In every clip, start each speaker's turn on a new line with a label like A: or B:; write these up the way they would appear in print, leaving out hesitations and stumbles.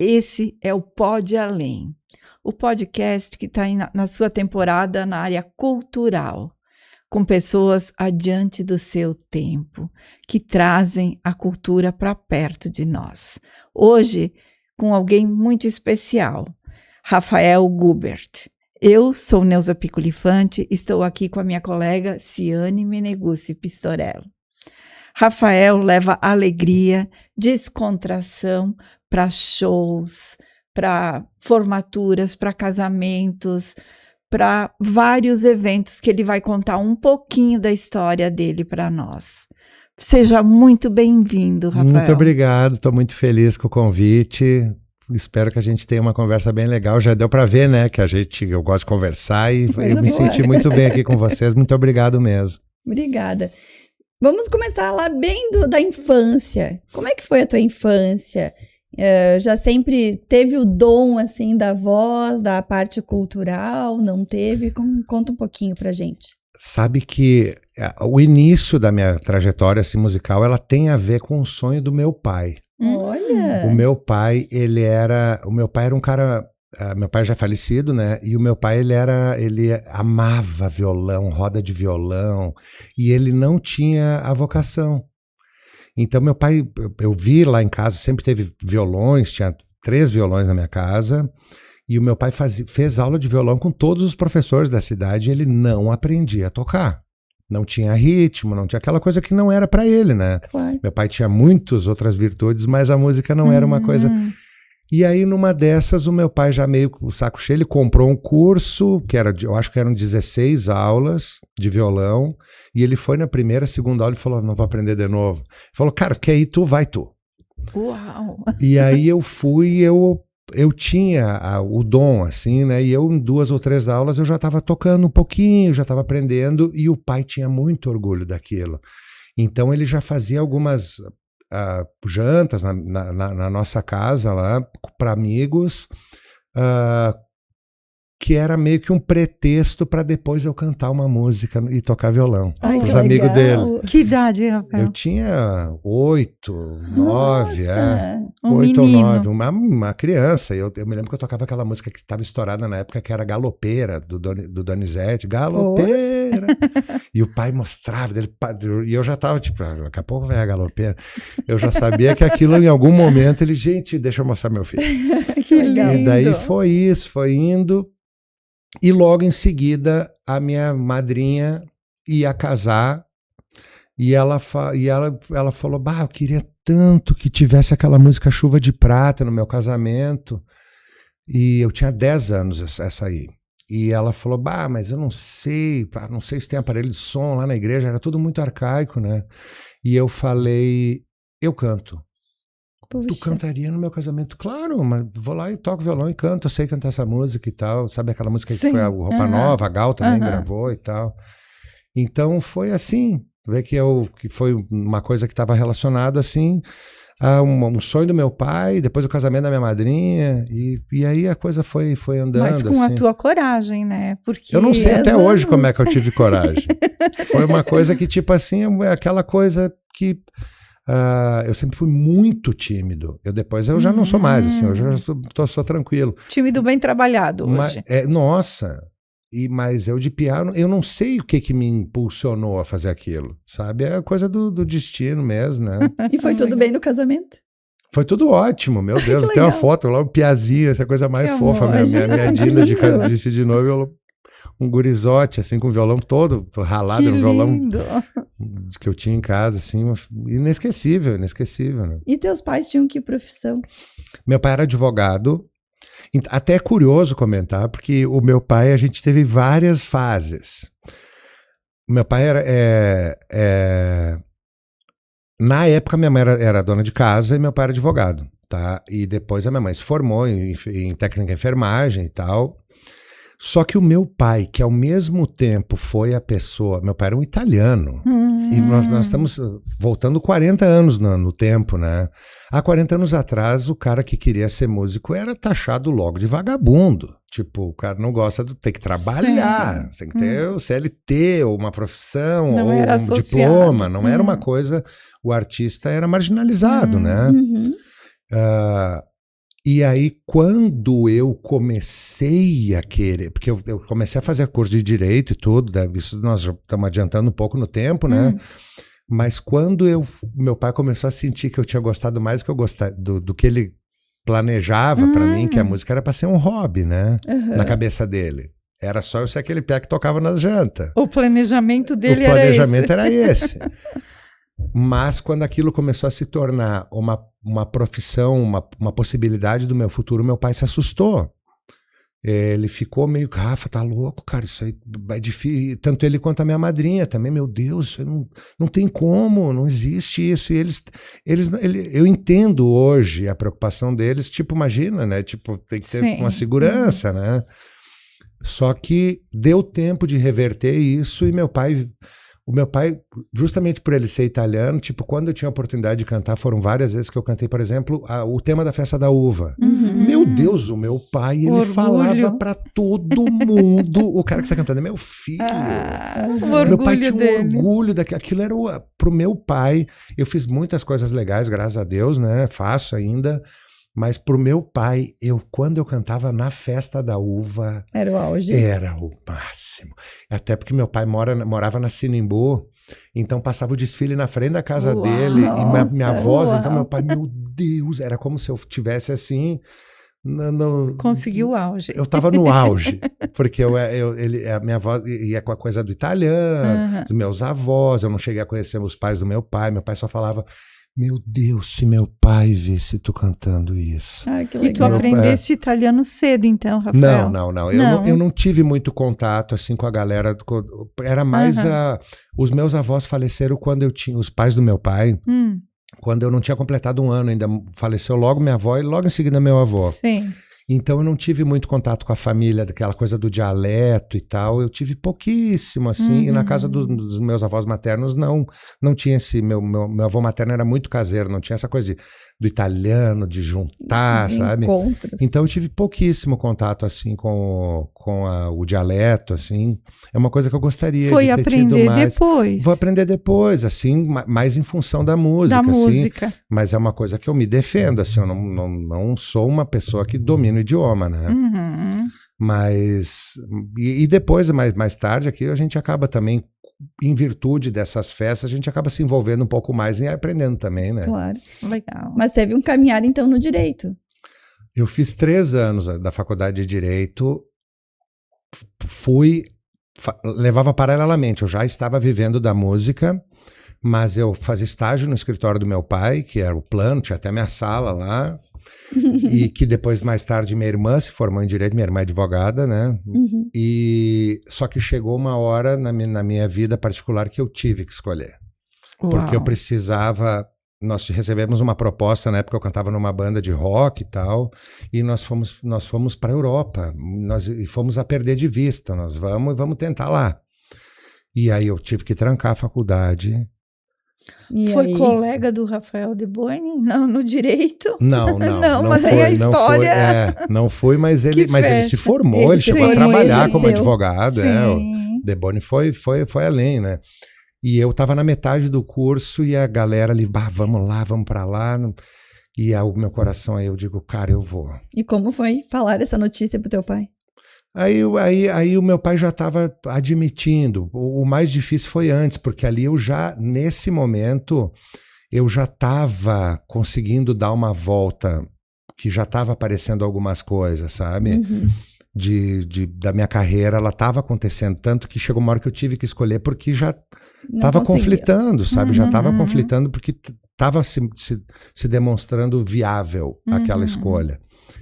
A: Esse é o Pode Além, o podcast que está na sua temporada na área cultural, com pessoas adiante do seu tempo, que trazem a cultura para perto de nós. Hoje, com alguém muito especial, Rafael Gubert. Eu sou Neuza Piculifante, estou aqui com a minha colega Ciane Meneguzzi Pistorello. Rafael leva alegria, descontração para shows, para formaturas, para casamentos, para vários eventos que ele vai contar um pouquinho da história dele para nós. Seja muito bem-vindo, Rafael.
B: Muito obrigado, estou muito feliz com o convite. Espero que a gente tenha uma conversa bem legal. Já deu para ver, né, que eu gosto de conversar e eu me senti muito bem aqui com vocês. Muito obrigado mesmo.
C: Obrigada. Vamos começar lá bem da infância. Como é que foi a tua infância? Já sempre teve o dom, assim, da voz, da parte cultural? Não teve? Conta um pouquinho pra gente.
B: Sabe que o início da minha trajetória assim, musical, ela tem a ver com o sonho do meu pai.
C: Olha!
B: O meu pai era um cara... meu pai já é falecido, né? E o meu pai, ele amava violão, roda de violão, e ele não tinha a vocação. Então, meu pai, eu vi lá em casa, sempre teve violões, tinha 3 violões na minha casa, e o meu pai fez aula de violão com todos os professores da cidade, e ele não aprendia a tocar. Não tinha ritmo, não tinha aquela coisa que não era para ele, né?
C: Claro.
B: Meu pai tinha muitas outras virtudes, mas a música não era uma coisa... E aí, numa dessas, o meu pai já meio com o saco cheio, ele comprou um curso, eu acho que eram 16 aulas de violão, e ele foi na primeira, segunda aula e falou, não vou aprender de novo. Ele falou, cara, quer ir tu? Vai tu.
A: Uau!
B: E aí eu fui, eu tinha o dom, assim, né, e eu em 2 ou 3 aulas eu já estava tocando um pouquinho, já estava aprendendo, e o pai tinha muito orgulho daquilo. Então ele já fazia algumas... jantas na nossa casa lá para amigos, que era meio que um pretexto para depois eu cantar uma música e tocar violão para os amigos dele.
A: Que idade, Rafael?
B: Eu tinha 8, 9, 8 ou 9, uma criança. Eu me lembro que eu tocava aquela música que estava estourada na época, que era Galopeira, do Donizete, Galopeira. E o pai mostrava, e eu já estava tipo, daqui a pouco vai a Galopeira. Eu já sabia que aquilo em algum momento gente, deixa eu mostrar meu filho.
C: Que legal.
B: E daí foi isso, foi indo. E logo em seguida a minha madrinha ia casar e ela falou, eu queria tanto que tivesse aquela música Chuva de Prata no meu casamento. E eu tinha 10 anos essa aí. E ela falou, mas eu não sei se tem aparelho de som lá na igreja, era tudo muito arcaico, né? E eu falei, eu canto.
C: Puxa.
B: Tu cantaria no meu casamento? Claro, mas vou lá e toco violão e canto, eu sei cantar essa música e tal, sabe aquela música que foi a Roupa Nova, a Gal também gravou e tal. Então foi assim, vê que foi uma coisa que estava relacionada assim, a um sonho do meu pai, depois o casamento da minha madrinha, e aí a coisa foi andando.
A: Mas com
B: assim.
A: a tua coragem, né? Porque
B: eu não sei até hoje como é que eu tive coragem. Foi uma coisa que tipo assim, aquela coisa que... eu sempre fui muito tímido. Depois eu já não sou mais, assim, hoje eu já sou tranquilo.
A: Tímido bem trabalhado hoje.
B: Mas eu de piano, eu não sei o que me impulsionou a fazer aquilo, sabe? É coisa do destino mesmo, né?
C: E foi tudo bem no casamento?
B: Foi tudo ótimo, meu Deus. Tem uma foto lá, um piazinho, essa coisa mais
C: Que
B: fofa.
C: amor,
B: Minha Dinda de novo, um gurizote, assim, com o violão todo ralado no violão que eu tinha em casa, assim, inesquecível, né?
C: E teus pais tinham que profissão?
B: Meu pai era advogado, até é curioso comentar, porque o meu pai, a gente teve várias fases. O meu pai na época, minha mãe era dona de casa e meu pai era advogado, tá? E depois a minha mãe se formou em técnica de enfermagem e tal. Só que o meu pai, que ao mesmo tempo foi a pessoa... Meu pai era um italiano. E nós estamos voltando 40 anos no tempo, né? Há 40 anos atrás, o cara que queria ser músico era taxado logo de vagabundo. Tipo, o cara não gosta de ter que trabalhar. Tem que ter o CLT, ou uma profissão,
A: não
B: ou um
A: associado.
B: diploma. Não era uma coisa... O artista era marginalizado, né? E aí, quando eu comecei a querer, porque eu comecei a fazer curso de Direito e tudo, né? Isso nós já estamos adiantando um pouco no tempo, né? Mas quando meu pai começou a sentir que eu tinha gostado mais do que eu gostava, do que ele planejava pra mim, que a música era pra ser um hobby, né? Na cabeça dele. Era só eu ser aquele pé que tocava nas jantas.
A: O planejamento dele
B: O planejamento era esse. Mas quando aquilo começou a se tornar uma profissão, uma possibilidade do meu futuro, meu pai se assustou. Ele ficou meio, Rafa, tá louco, cara, isso aí é difícil. Tanto ele quanto a minha madrinha também, meu Deus, isso não tem como, não existe isso. E eu entendo hoje a preocupação deles, tipo, imagina, né? Tipo, tem que ter uma segurança, né? Só que deu tempo de reverter isso e o meu pai, justamente por ele ser italiano, tipo, quando eu tinha a oportunidade de cantar, foram várias vezes que eu cantei, por exemplo, o tema da Festa da Uva. Meu Deus, o meu pai, ele falava pra todo mundo, o cara que tá cantando é meu filho. Meu pai tinha um orgulho daquilo, era pro meu pai. Eu fiz muitas coisas legais, graças a Deus, né? Faço ainda. Mas pro meu pai, quando eu cantava na Festa da Uva...
C: Era o auge.
B: Era o máximo. Até porque meu pai morava na Sinimbu, então passava o desfile na frente da casa dele, e minha voz, então meu pai, meu Deus, era como se eu tivesse assim...
A: Conseguiu o auge.
B: Eu tava no auge, porque a minha voz ia com a coisa do italiano, dos meus avós, eu não cheguei a conhecer os pais do meu pai só falava... Meu Deus, se meu pai visse tu cantando isso.
C: Que legal.
A: E tu aprendeste italiano cedo, então, Rafael?
B: Não. Eu não tive muito contato assim com a galera. Era mais os meus avós faleceram quando eu tinha... Os pais do meu pai, quando eu não tinha completado 1 ano ainda. Faleceu logo minha avó e logo em seguida meu avô.
A: Sim.
B: Então eu não tive muito contato com a família, daquela coisa do dialeto e tal. Eu tive pouquíssimo, assim. E na casa dos meus avós maternos não tinha esse... Meu avô materno era muito caseiro, não tinha essa coisa do italiano, de juntar, sabe?
C: Encontros.
B: Então eu tive pouquíssimo contato, assim, com o dialeto, assim. É uma coisa que eu gostaria de ter tido mais.
A: Foi aprender depois.
B: Vou aprender depois, assim, mais em função da música, assim. Mas é uma coisa que eu me defendo, assim, eu não sou uma pessoa que domina o idioma, né? Mas... E depois, mais tarde, aqui a gente acaba também, em virtude dessas festas, a gente acaba se envolvendo um pouco mais e aprendendo também, né?
C: Claro.
A: Legal.
C: Mas teve um caminhar, então, no direito.
B: Eu fiz 3 anos da faculdade de Direito, levava paralelamente, eu já estava vivendo da música, mas eu fazia estágio no escritório do meu pai, que era o plano, tinha até minha sala lá, e que depois, mais tarde, minha irmã se formou em Direito, minha irmã é advogada, né? Só que chegou uma hora na minha vida particular que eu tive que escolher. Porque eu precisava... Nós recebemos uma proposta, na época eu cantava numa banda de rock e tal, e nós fomos para a Europa, e fomos a perder de vista, nós vamos tentar lá. E aí eu tive que trancar a faculdade.
A: Foi colega do Rafael de Boine? Não, no direito?
B: Não
A: mas
B: foi,
A: aí a história...
B: não foi, mas ele se formou, ele chegou a trabalhar como advogado. O De Boine foi além, né? E eu tava na metade do curso e a galera ali, vamos lá, vamos pra lá. E o meu coração, aí eu digo, cara, eu vou.
C: E como foi falar essa notícia pro teu pai?
B: Aí o meu pai já estava admitindo. O mais difícil foi antes, porque ali nesse momento, eu já estava conseguindo dar uma volta, que já estava aparecendo algumas coisas, sabe? Da minha carreira, ela estava acontecendo, tanto que chegou uma hora que eu tive que escolher, porque já estava conflitando, sabe? Já estava conflitando, porque estava se demonstrando viável aquela escolha.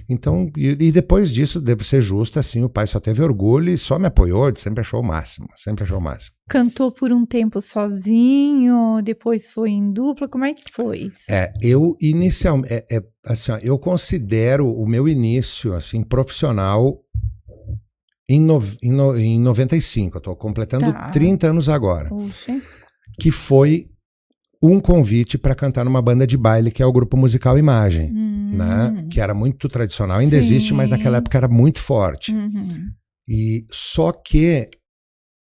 B: Então, e depois disso, devo ser justo, assim, o pai só teve orgulho e só me apoiou, sempre achou o máximo, sempre achou o máximo.
A: Cantou por um tempo sozinho, depois foi em dupla, como é que foi isso?
B: Eu inicialmente, assim, ó, eu considero o meu início, assim, profissional em 95, eu estou completando 30 anos agora, que foi um convite para cantar numa banda de baile, que é o grupo musical Imagem, né? Que era muito tradicional, ainda existe, mas naquela época era muito forte. E só que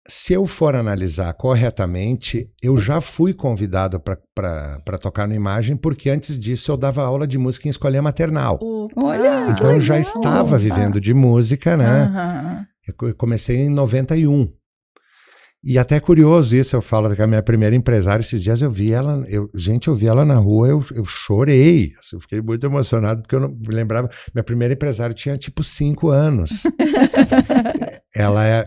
B: se eu for analisar corretamente, eu já fui convidado para tocar no Imagem, porque antes disso eu dava aula de música em escolinha maternal.
C: Olha,
B: Então eu já
C: legal.
B: estava vivendo de música, né?
A: Aham.
B: Eu comecei em 91. E até curioso isso, eu falo que a minha primeira empresária, esses dias eu vi ela, eu vi ela na rua, eu chorei, assim, eu fiquei muito emocionado, porque eu não me lembrava, minha primeira empresária tinha tipo 5 anos.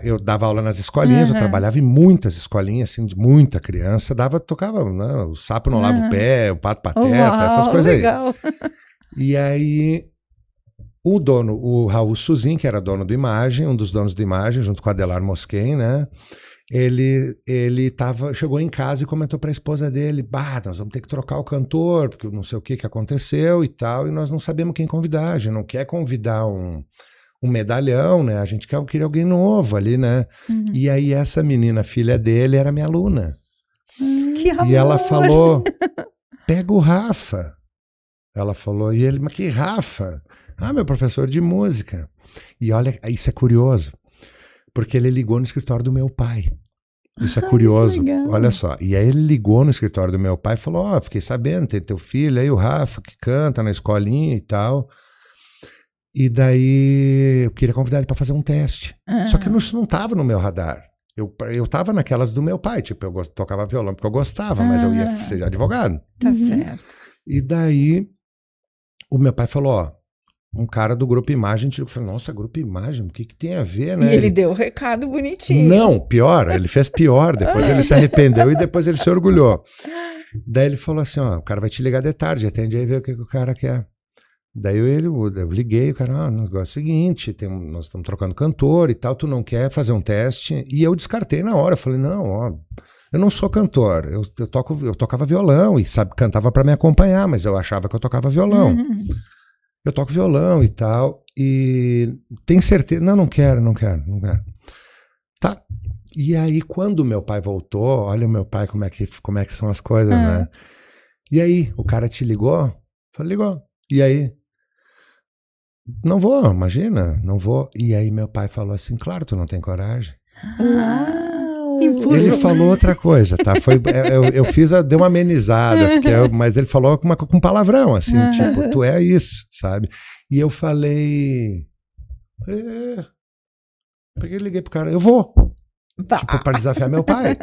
B: Eu dava aula nas escolinhas, eu trabalhava em muitas escolinhas, assim, de muita criança, tocava, né, o sapo não lava o pé, o pato pateta, essas coisas
A: legal.
B: aí. E aí, o Raul Suzin, que era dono do Imagem, um dos donos do Imagem, junto com o Adelar Mosquen, né? Ele chegou em casa e comentou para a esposa dele, nós vamos ter que trocar o cantor, porque não sei o que aconteceu e tal, e nós não sabemos quem convidar, a gente não quer convidar um medalhão, né? A gente queria alguém novo ali, né? E aí essa menina, filha dele, era minha aluna.
A: Que amor.
B: E ela falou, pega o Rafa. Ela falou, e ele, mas que Rafa? Meu professor de música. E olha, isso é curioso, porque ele ligou no escritório do meu pai. Isso é curioso, olha só. E aí ele ligou no escritório do meu pai e falou, fiquei sabendo, tem teu filho aí, o Rafa, que canta na escolinha e tal. E daí eu queria convidar ele para fazer um teste. Só que isso não estava no meu radar. Eu tava naquelas do meu pai, tipo, eu tocava violão porque eu gostava, mas eu ia ser advogado.
A: Tá certo.
B: E daí o meu pai falou, um cara do Grupo Imagem, eu falei, nossa, Grupo Imagem, o que tem a ver, né?
A: E ele deu o recado bonitinho.
B: Não, pior, ele fez pior, depois ele se arrependeu e depois ele se orgulhou. Daí ele falou assim, o cara vai te ligar de tarde, atende aí e vê o que o cara quer. Daí eu liguei, o cara, o negócio é o seguinte, nós estamos trocando cantor e tal, tu não quer fazer um teste? E eu descartei na hora, eu falei, não, eu não sou cantor, eu tocava violão e cantava para me acompanhar, mas eu achava que eu tocava violão. Eu toco violão e tal, e tem certeza, não quero. Tá, e aí quando meu pai voltou, olha o meu pai como é que são as coisas, né? E aí, o cara te ligou? Eu falei, ligou. E aí? Não vou, imagina, não vou. E aí meu pai falou assim, claro, tu não tem coragem. Ele falou outra coisa, tá? Eu dei uma amenizada, mas ele falou com palavrão, assim, tipo, tu é isso, sabe? E eu falei, peguei e liguei pro cara, eu vou, tipo, para desafiar meu pai,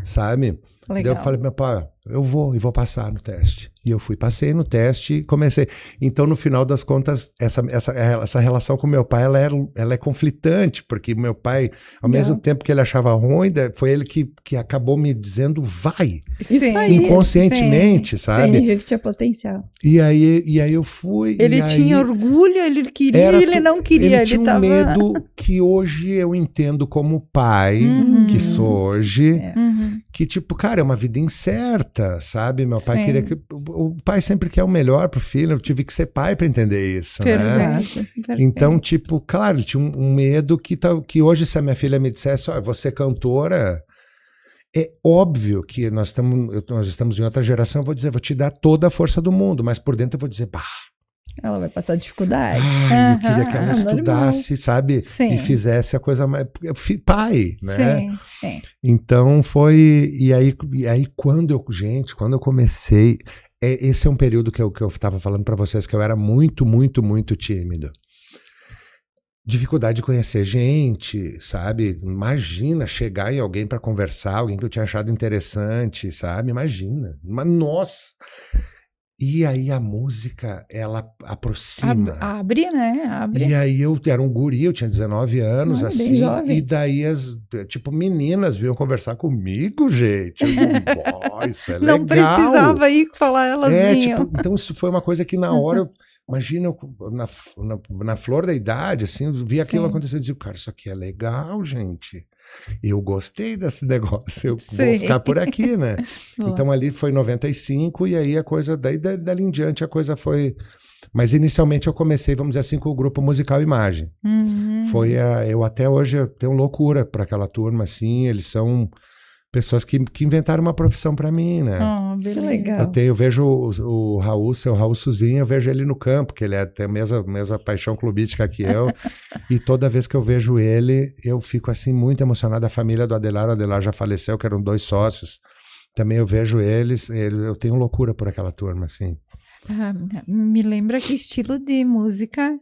B: sabe? Daí eu falei, meu pai, eu vou e vou passar no teste. E eu passei no teste e comecei. Então, no final das contas, essa relação com meu pai, ela é conflitante, porque meu pai, ao mesmo tempo que ele achava ruim, foi ele que acabou me dizendo, vai, inconscientemente, sabe?
C: Ele viu que tinha potencial.
B: E aí eu fui.
A: Ele tinha orgulho, ele queria, ele não queria.
B: Ele tinha um medo que hoje eu entendo como pai, que sou hoje, que tipo, cara, é uma vida incerta, sabe? Meu pai queria que... O pai sempre quer o melhor pro filho, eu tive que ser pai para entender isso, né? Então, tipo, claro, ele tinha um medo que hoje, se a minha filha me dissesse, você é cantora, é óbvio que nós estamos em outra geração, eu vou dizer, vou te dar toda a força do mundo, mas por dentro eu vou dizer,
C: ela vai passar dificuldade.
B: Eu queria que ela estudasse, sabe?
A: Sim.
B: E fizesse a coisa mais... Pai, né?
A: Sim.
B: Então foi... E aí quando eu comecei... Esse é um período que eu estava falando para vocês, que eu era muito, muito, muito tímido. Dificuldade de conhecer gente, sabe? Imagina chegar em alguém para conversar, alguém que eu tinha achado interessante, sabe? Imagina. Mas, nossa... E aí a música, ela aproxima.
A: Abre, né? Abre.
B: E aí eu era um guri, eu tinha 19 anos,
C: bem
B: assim.
C: jovem.
B: E daí meninas vinham conversar comigo, gente. Eu digo, isso é legal.
A: Não precisava ir falar, elas vinham.
B: Então isso foi uma coisa que na hora, imagina, na flor da idade, assim, eu vi aquilo acontecer e dizia, cara, isso aqui é legal, gente. Eu gostei desse negócio, eu vou ficar por aqui, né? Então ali foi 95 e aí a coisa, dali em diante a coisa foi... Mas inicialmente eu comecei, vamos dizer assim, com o grupo musical Imagem. Eu até hoje eu tenho loucura para aquela turma, assim, eles são pessoas que inventaram uma profissão para mim, né?
A: Oh,
C: Que
A: beleza.
C: legal.
B: Eu vejo o Raul, seu Raul Suzinho, eu vejo ele no campo, que ele tem a mesma paixão clubística que eu, e toda vez que eu vejo ele, eu fico assim muito emocionado. A família do Adelar, o Adelar já faleceu, que eram 2 sócios, também eu vejo eles, eu tenho loucura por aquela turma, assim.
A: Ah, me lembra que estilo de música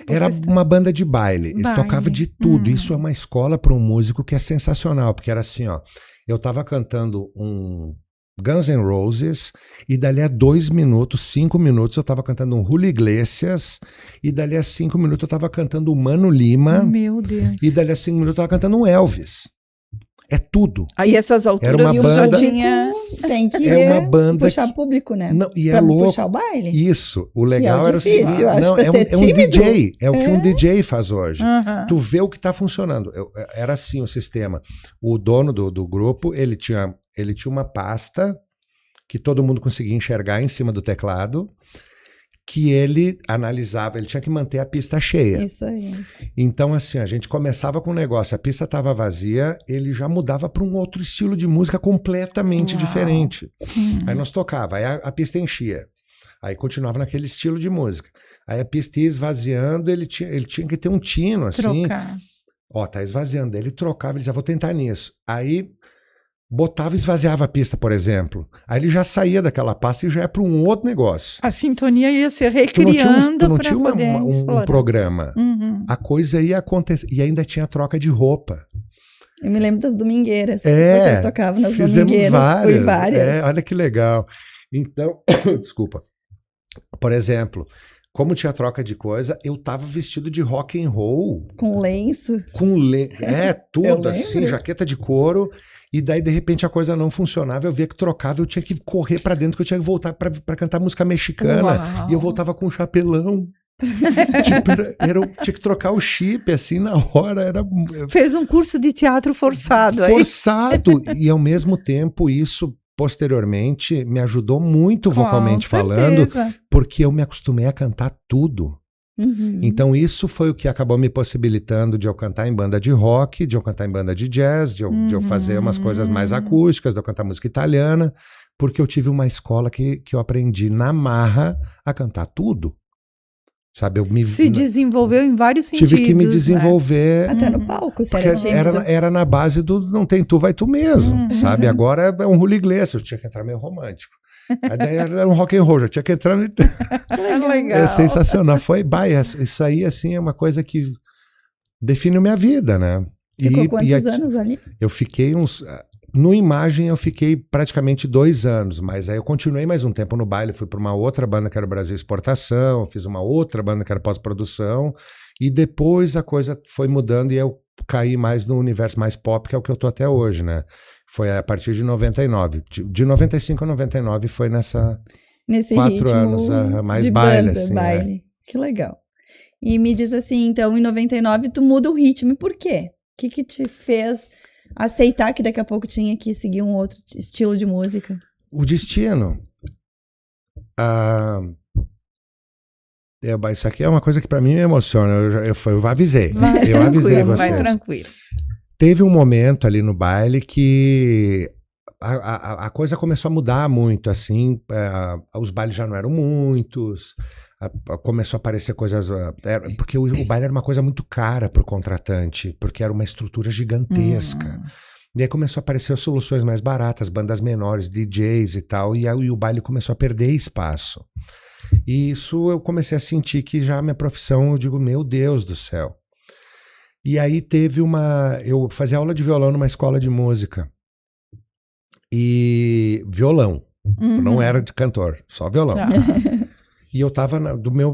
B: Era uma banda de baile, eles
A: Baile.
B: tocavam de tudo. Isso é uma escola para um músico que é sensacional, porque era assim, ó, eu tava cantando um Guns N' Roses, e dali a 2 minutos, 5 minutos, eu tava cantando um Julio Iglesias, e dali a 5 minutos eu tava cantando o Mano Lima,
A: Meu Deus.
B: e dali a 5 minutos eu tava cantando um Elvis. É tudo.
A: Aí essas alturas
B: Era uma
A: eu já
B: banda-
A: tinha...
C: Tem que
B: É uma banda
C: puxar público, né?
B: Não, e é
C: Pra
B: louco.
C: puxar o baile.
B: Isso, o legal
C: Que é
B: era o
C: difícil,
B: seguinte,
C: eu acho,
B: não,
C: pra
B: é um
C: ser tímido.
B: DJ, é o que
C: É.
B: um DJ faz hoje.
A: Aham.
B: Tu vê o que tá funcionando. Era assim o sistema. O dono do grupo, ele tinha uma pasta que todo mundo conseguia enxergar em cima do teclado, que ele analisava, ele tinha que manter a pista cheia.
C: Isso aí.
B: Então, assim, a gente começava com um negócio, a pista estava vazia, ele já mudava para um outro estilo de música completamente
A: Uau.
B: diferente.
A: Hum.
B: Aí nós tocava, aí a pista enchia. Aí continuava naquele estilo de música. Aí a pista ia esvaziando, ele tinha que ter um tino, assim.
A: Trocar.
B: Ó, tá esvaziando. Aí ele trocava, ele dizia, vou tentar nisso. Aí botava e esvaziava a pista, por exemplo. Aí ele já saía daquela pasta e já ia para um outro negócio.
A: A sintonia ia se
B: Tu não tinha,
A: recriando
B: tu não
A: para
B: tinha
A: poder
B: um
A: explorar.
B: programa.
A: Uhum.
B: A coisa ia acontecer. E ainda tinha troca de roupa.
C: Eu me lembro das domingueiras.
B: É,
C: Vocês tocavam nas
B: Fizemos
C: domingueiras.
B: várias.
C: Fui várias.
B: É, olha que legal. Então, desculpa. Por exemplo, como tinha troca de coisa, eu tava vestido de rock and roll,
C: Com lenço.
B: com tudo
C: Eu
B: assim,
C: lembro.
B: jaqueta de couro. E daí, de repente, a coisa não funcionava. Eu via que trocava, eu tinha que correr pra dentro, que eu tinha que voltar pra cantar música mexicana.
A: Uau.
B: E eu voltava com um chapelão. Tipo, tinha que trocar o chip, assim, na hora. Era
A: Fez um curso de teatro forçado aí.
B: forçado. E, ao mesmo tempo, isso, posteriormente, me ajudou muito vocalmente
A: Com
B: falando,
A: certeza.
B: porque eu me acostumei a cantar tudo.
C: Uhum.
B: Então isso foi o que acabou me possibilitando de eu cantar em banda de rock, de eu cantar em banda de jazz, de eu fazer umas coisas mais acústicas, de eu cantar música italiana, porque eu tive uma escola que eu aprendi na marra a cantar tudo. Sabe, eu
A: Se desenvolveu em vários sentidos.
B: tive que me
A: né?
B: desenvolver,
C: Até no palco, você
B: porque
C: era tímido.
B: era na base do não tem tu, vai tu mesmo, sabe? Agora é um Julio Iglesias, eu tinha que entrar meio romântico. Aí daí era um rock and roll, já tinha que entrar no...
A: É legal.
B: É sensacional. Isso aí, assim, é uma coisa que define minha vida, né?
C: Ficou quantos
B: aqui-
C: anos ali?
B: Eu fiquei no Imagem eu fiquei praticamente 2 anos, mas aí eu continuei mais um tempo no baile, fui para uma outra banda que era o Brasil Exportação, fiz uma outra banda que era pós-produção, e depois a coisa foi mudando e eu caí mais no universo mais pop, que é o que eu tô até hoje, né? Foi a partir de 99. De 95 a 99 foi
C: Nesse
B: 4
C: ritmo
B: anos, mais
C: de
B: baile,
C: banda,
B: assim,
C: baile. Que legal. E me diz assim, então, em 99 tu muda o ritmo. E por quê? O que te fez aceitar que daqui a pouco tinha que seguir um outro estilo de música?
B: O destino. Isso aqui é uma coisa que pra mim me emociona. Eu avisei.
A: Vai
B: Eu avisei
A: tranquilo,
B: vocês.
A: vai tranquilo.
B: Teve um momento ali no baile que a coisa começou a mudar muito, assim. Os bailes já não eram muitos. Começou a aparecer coisas... porque o baile era uma coisa muito cara pro contratante, porque era uma estrutura gigantesca. E aí começou a aparecer soluções mais baratas, bandas menores, DJs e tal, e aí o baile começou a perder espaço. E isso eu comecei a sentir que já a minha profissão, eu digo, meu Deus do céu. E aí eu fazia aula de violão numa escola de música. E violão, eu não era de cantor, só violão.
A: Tá.
B: E eu tava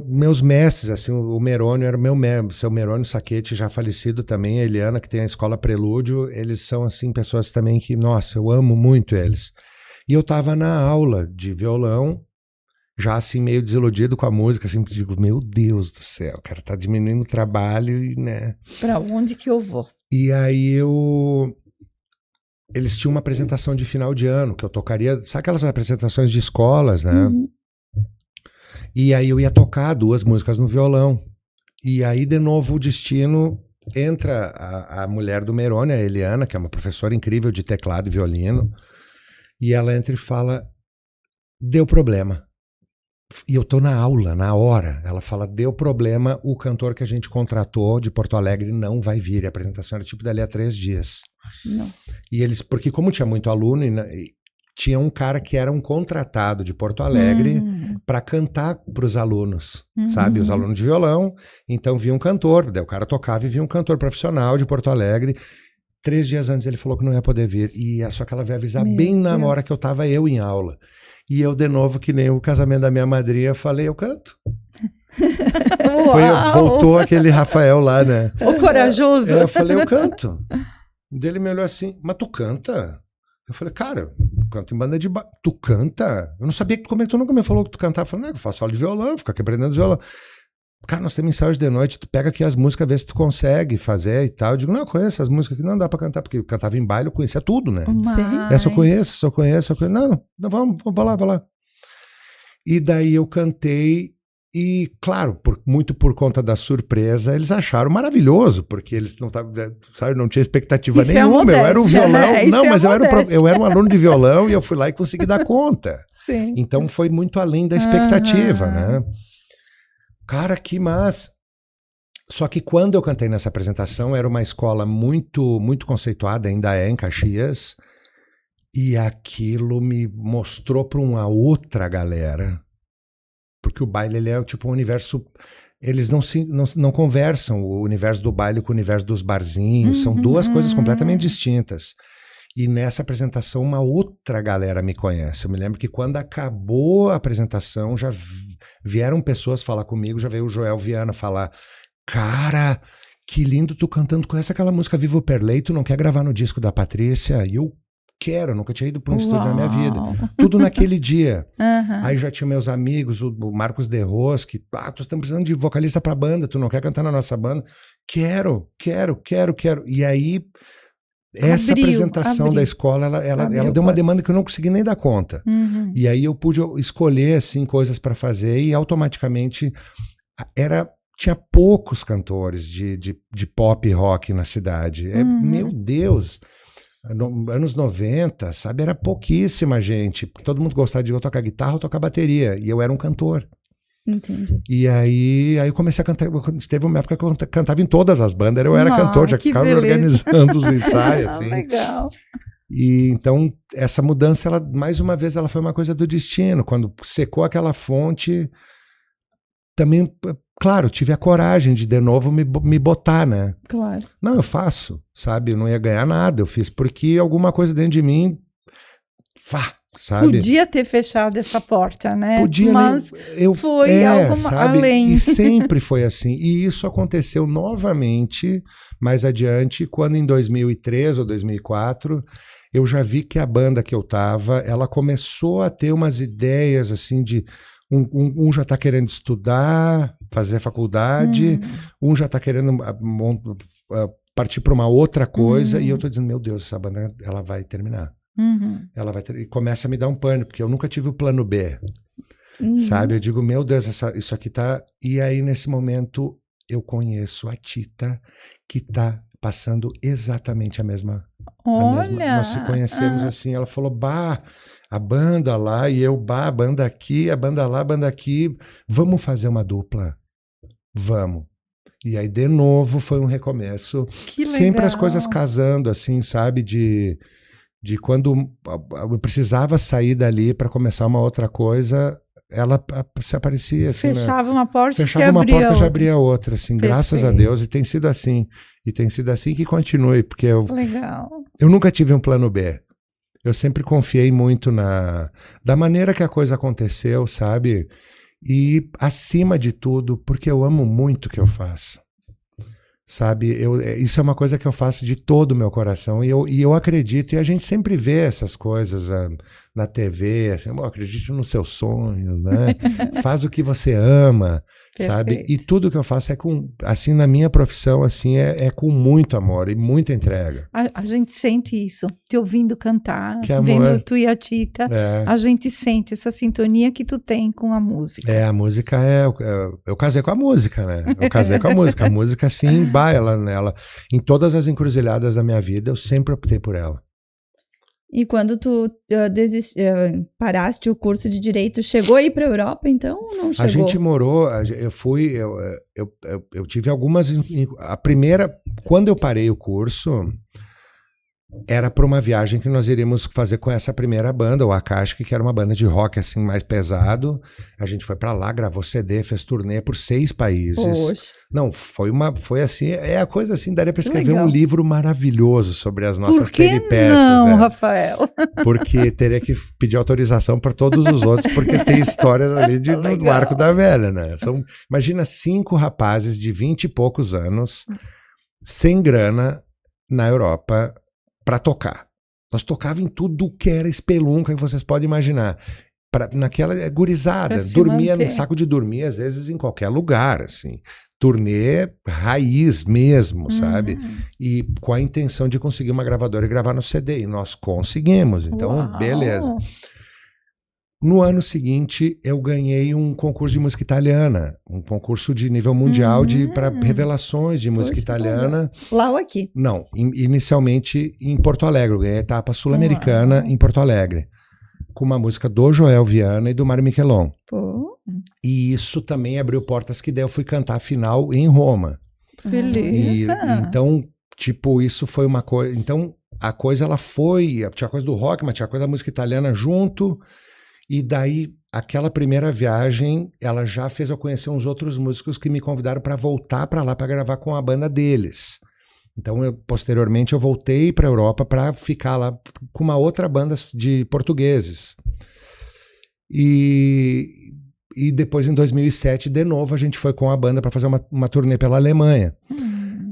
B: meus mestres, assim, o Merônio era o meu mestre, seu Merônio Saquete, já falecido também, a Eliana, que tem a escola Prelúdio, eles são, assim, pessoas também que, nossa, eu amo muito eles. E eu tava na aula de violão, já assim, meio desiludido com a música, assim, digo, meu Deus do céu, cara, tá diminuindo o trabalho, e, né?
A: Pra onde que eu vou?
B: E aí eles tinham uma apresentação de final de ano, que eu tocaria, sabe aquelas apresentações de escolas, né?
C: Uhum.
B: E aí eu ia tocar 2 músicas no violão. E aí, de novo, o destino entra a mulher do Merone, a Eliana, que é uma professora incrível de teclado e violino, e ela entra e fala, deu problema. E eu tô na aula, na hora. Ela fala, deu problema, o cantor que a gente contratou de Porto Alegre não vai vir. A apresentação era tipo dali a 3 dias.
C: Nossa.
B: E eles, porque como tinha muito aluno, tinha um cara que era um contratado de Porto Alegre para cantar para os alunos, sabe? Os alunos de violão. Então vinha um cantor, daí o cara tocava e vinha um cantor profissional de Porto Alegre. 3 dias antes ele falou que não ia poder vir. E só que ela veio avisar bem na hora que eu tava eu em aula. E eu, de novo, que nem o casamento da minha madrinha, falei, eu canto. Voltou aquele Rafael lá, né?
A: O corajoso.
B: Eu falei, eu canto. Ele me olhou assim, mas tu canta? Eu falei, cara, eu canto em banda de baile. Tu canta? Eu não sabia como é que tu nunca me falou que tu cantava. Eu falei, não, eu faço aula de violão, fico aqui aprendendo violão. Cara, nós temos ensaios de noite, tu pega aqui as músicas, vê se tu consegue fazer e tal. Eu digo, não, eu conheço as músicas aqui, não dá pra cantar, porque eu cantava em baile, eu conhecia tudo, né? Essa eu conheço. Não, vamos lá, vai lá. E daí eu cantei e, claro, muito por conta da surpresa, eles acharam maravilhoso, porque eles não tavam, sabe, não tinha expectativa
A: isso
B: nenhuma.
A: É
B: eu era um violão,
A: né?
B: não, mas eu era um aluno de violão e eu fui lá e consegui dar conta.
A: Sim.
B: Então foi muito além da expectativa, né? Cara, que massa. Só que quando eu cantei nessa apresentação, era uma escola muito, muito conceituada, ainda é em Caxias, e aquilo me mostrou para uma outra galera, porque o baile ele é tipo um universo, eles não conversam o universo do baile com o universo dos barzinhos, são duas coisas completamente distintas. E nessa apresentação uma outra galera me conhece. Eu me lembro que quando acabou a apresentação, já vieram pessoas falar comigo, já veio o Joel Viana falar, cara, que lindo tu cantando, conhece aquela música Viva o Perley, tu não quer gravar no disco da Patrícia? E eu quero, nunca tinha ido para um estúdio na minha vida. Tudo naquele dia. Aí já tinha meus amigos, o Marcos De Ros, que, tu estamos precisando de vocalista pra banda, tu não quer cantar na nossa banda? Quero. E aí... Essa apresentação da escola, ela deu uma demanda que eu não consegui nem dar conta. E aí eu pude escolher assim, coisas para fazer e automaticamente tinha poucos cantores de pop e rock na cidade. Meu Deus, anos 90, sabe? Era pouquíssima gente. Todo mundo gostava de eu tocar guitarra ou tocar bateria. E eu era um cantor.
C: Entendi.
B: E aí eu comecei a cantar. Teve uma época que eu cantava em todas as bandas, eu era cantor, já que ficava organizando os ensaios. Assim.
A: Legal.
B: E então, essa mudança, mais uma vez, ela foi uma coisa do destino. Quando secou aquela fonte, também, claro, tive a coragem de novo, me botar, né?
C: Claro.
B: Não, eu faço, sabe? Eu não ia ganhar nada, eu fiz porque alguma coisa dentro de mim, sabe?
A: Podia ter fechado essa porta, né?
B: Podia,
A: mas foi além.
B: E sempre foi assim. E isso aconteceu novamente mais adiante, quando em 2003 ou 2004, eu já vi que a banda que eu tava, ela começou a ter umas ideias assim de um já tá querendo estudar, fazer faculdade, um já tá querendo partir para uma outra coisa, e eu tô dizendo, meu Deus, essa banda ela vai terminar. Ela vai e começa a me dar um pânico, porque eu nunca tive o plano B, sabe? Eu digo, meu Deus, isso aqui tá... E aí, nesse momento, eu conheço a Tita, que tá passando exatamente a mesma...
A: Olha!
B: Nós se conhecemos assim, ela falou, a banda lá, e eu, a banda aqui, a banda lá, a banda aqui, vamos fazer uma dupla? Vamos. E aí, de novo, foi um recomeço.
A: Que legal.
B: Sempre as coisas casando, assim, sabe? De quando eu precisava sair dali para começar uma outra coisa, ela se aparecia assim,
A: fechava uma porta,
B: fechava uma porta, já abria outra, assim,
A: Perfeito.
B: Graças a Deus, e tem sido assim que continue, porque
A: Legal.
B: Eu nunca tive um plano B. Eu sempre confiei muito da maneira que a coisa aconteceu, sabe? E acima de tudo, porque eu amo muito o que eu faço. Sabe, isso é uma coisa que eu faço de todo o meu coração, e eu acredito, e a gente sempre vê essas coisas na TV, assim, acredite nos seus sonhos, né? Faz o que você ama, sabe?
A: Perfeito.
B: E tudo que eu faço é com, assim, na minha profissão, assim, é com muito amor e muita entrega.
A: A gente sente isso, te ouvindo cantar,
B: Que amor.
A: vendo tu e a Tita,
B: É.
A: a gente sente essa sintonia que tu tem com a música.
B: A música eu casei com a música, né? Eu casei com a música. A música, sim, ela, em todas as encruzilhadas da minha vida, eu sempre optei por ela.
C: E quando tu paraste o curso de Direito, chegou aí para a Europa, então, ou não chegou?
B: A gente morou, eu tive algumas. A primeira, quando eu parei o curso, era para uma viagem que nós iríamos fazer com essa primeira banda, o Akashic, que era uma banda de rock assim mais pesado. A gente foi para lá, gravou CD, fez turnê por 6 países.
C: Poxa.
B: Não, foi assim, a coisa assim, daria para escrever
C: legal.
B: um livro maravilhoso sobre as nossas
A: Por que
B: peripécias.
A: não, Rafael?
B: Porque teria que pedir autorização para todos os outros, porque tem histórias ali do
A: Legal.
B: Arco da Velha, né? Imagina 5 rapazes de 20 e poucos anos, sem grana, na Europa, para tocar. Nós tocava em tudo que era espelunca que vocês podem imaginar. Naquela gurizada,
A: Pra se
B: dormia
A: manter.
B: no saco de dormir, às vezes em qualquer lugar, assim. Turnê raiz mesmo, sabe? E com a intenção de conseguir uma gravadora e gravar no CD. E nós conseguimos, então,
A: Uau.
B: beleza. No ano seguinte, eu ganhei um concurso de música italiana, um concurso de nível mundial para revelações de música
C: Poxa,
B: italiana.
C: Lá ou aqui?
B: Não, inicialmente em Porto Alegre. Eu ganhei a etapa sul-americana em Porto Alegre, com uma música do Joel Viana e do Mário Michelon.
C: Pô.
B: E isso também abriu portas que daí eu fui cantar a final em Roma.
A: Beleza.
B: Então, tipo, isso foi uma coisa. Então, a coisa ela foi. Tinha coisa do rock, mas tinha coisa da música italiana junto. E daí, aquela primeira viagem, ela já fez eu conhecer uns outros músicos que me convidaram para voltar para lá para gravar com a banda deles. Então, posteriormente, eu voltei para a Europa para ficar lá com uma outra banda de portugueses. E depois, em 2007, de novo, a gente foi com a banda para fazer uma turnê pela Alemanha.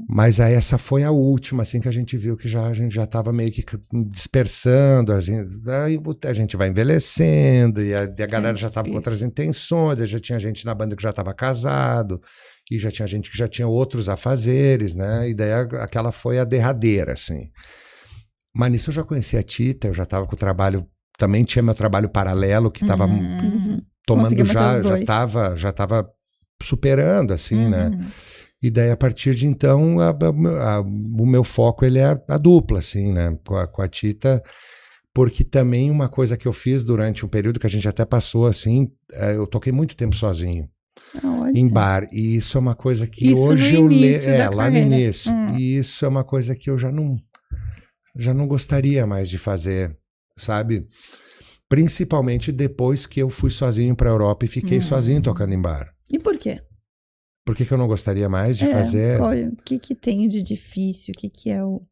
B: Mas aí essa foi a última, assim, que a gente viu que a gente já estava meio que dispersando, aí a gente vai envelhecendo, e a galera já estava com outras intenções, já tinha gente na banda que já estava casado, e já tinha gente que já tinha outros afazeres, né? E daí aquela foi a derradeira, assim. Mas nisso eu já conhecia a Tita, eu já estava com o trabalho, também tinha meu trabalho paralelo, que estava tomando já estava superando, assim, né? E daí, a partir de então, o meu foco ele é a dupla, assim, né? Com a Tita, porque também uma coisa que eu fiz durante um período que a gente até passou, assim, eu toquei muito tempo sozinho. Em bar, e isso é uma coisa que
A: isso
B: hoje
A: no início da
B: lá no
A: carreira.
B: início, e isso é uma coisa que eu já não gostaria mais de fazer, sabe? Principalmente depois que eu fui sozinho para a Europa e fiquei sozinho tocando em bar.
C: E por quê?
B: Por que eu não gostaria mais de fazer?
C: Olha, o que tem de difícil? O que é o...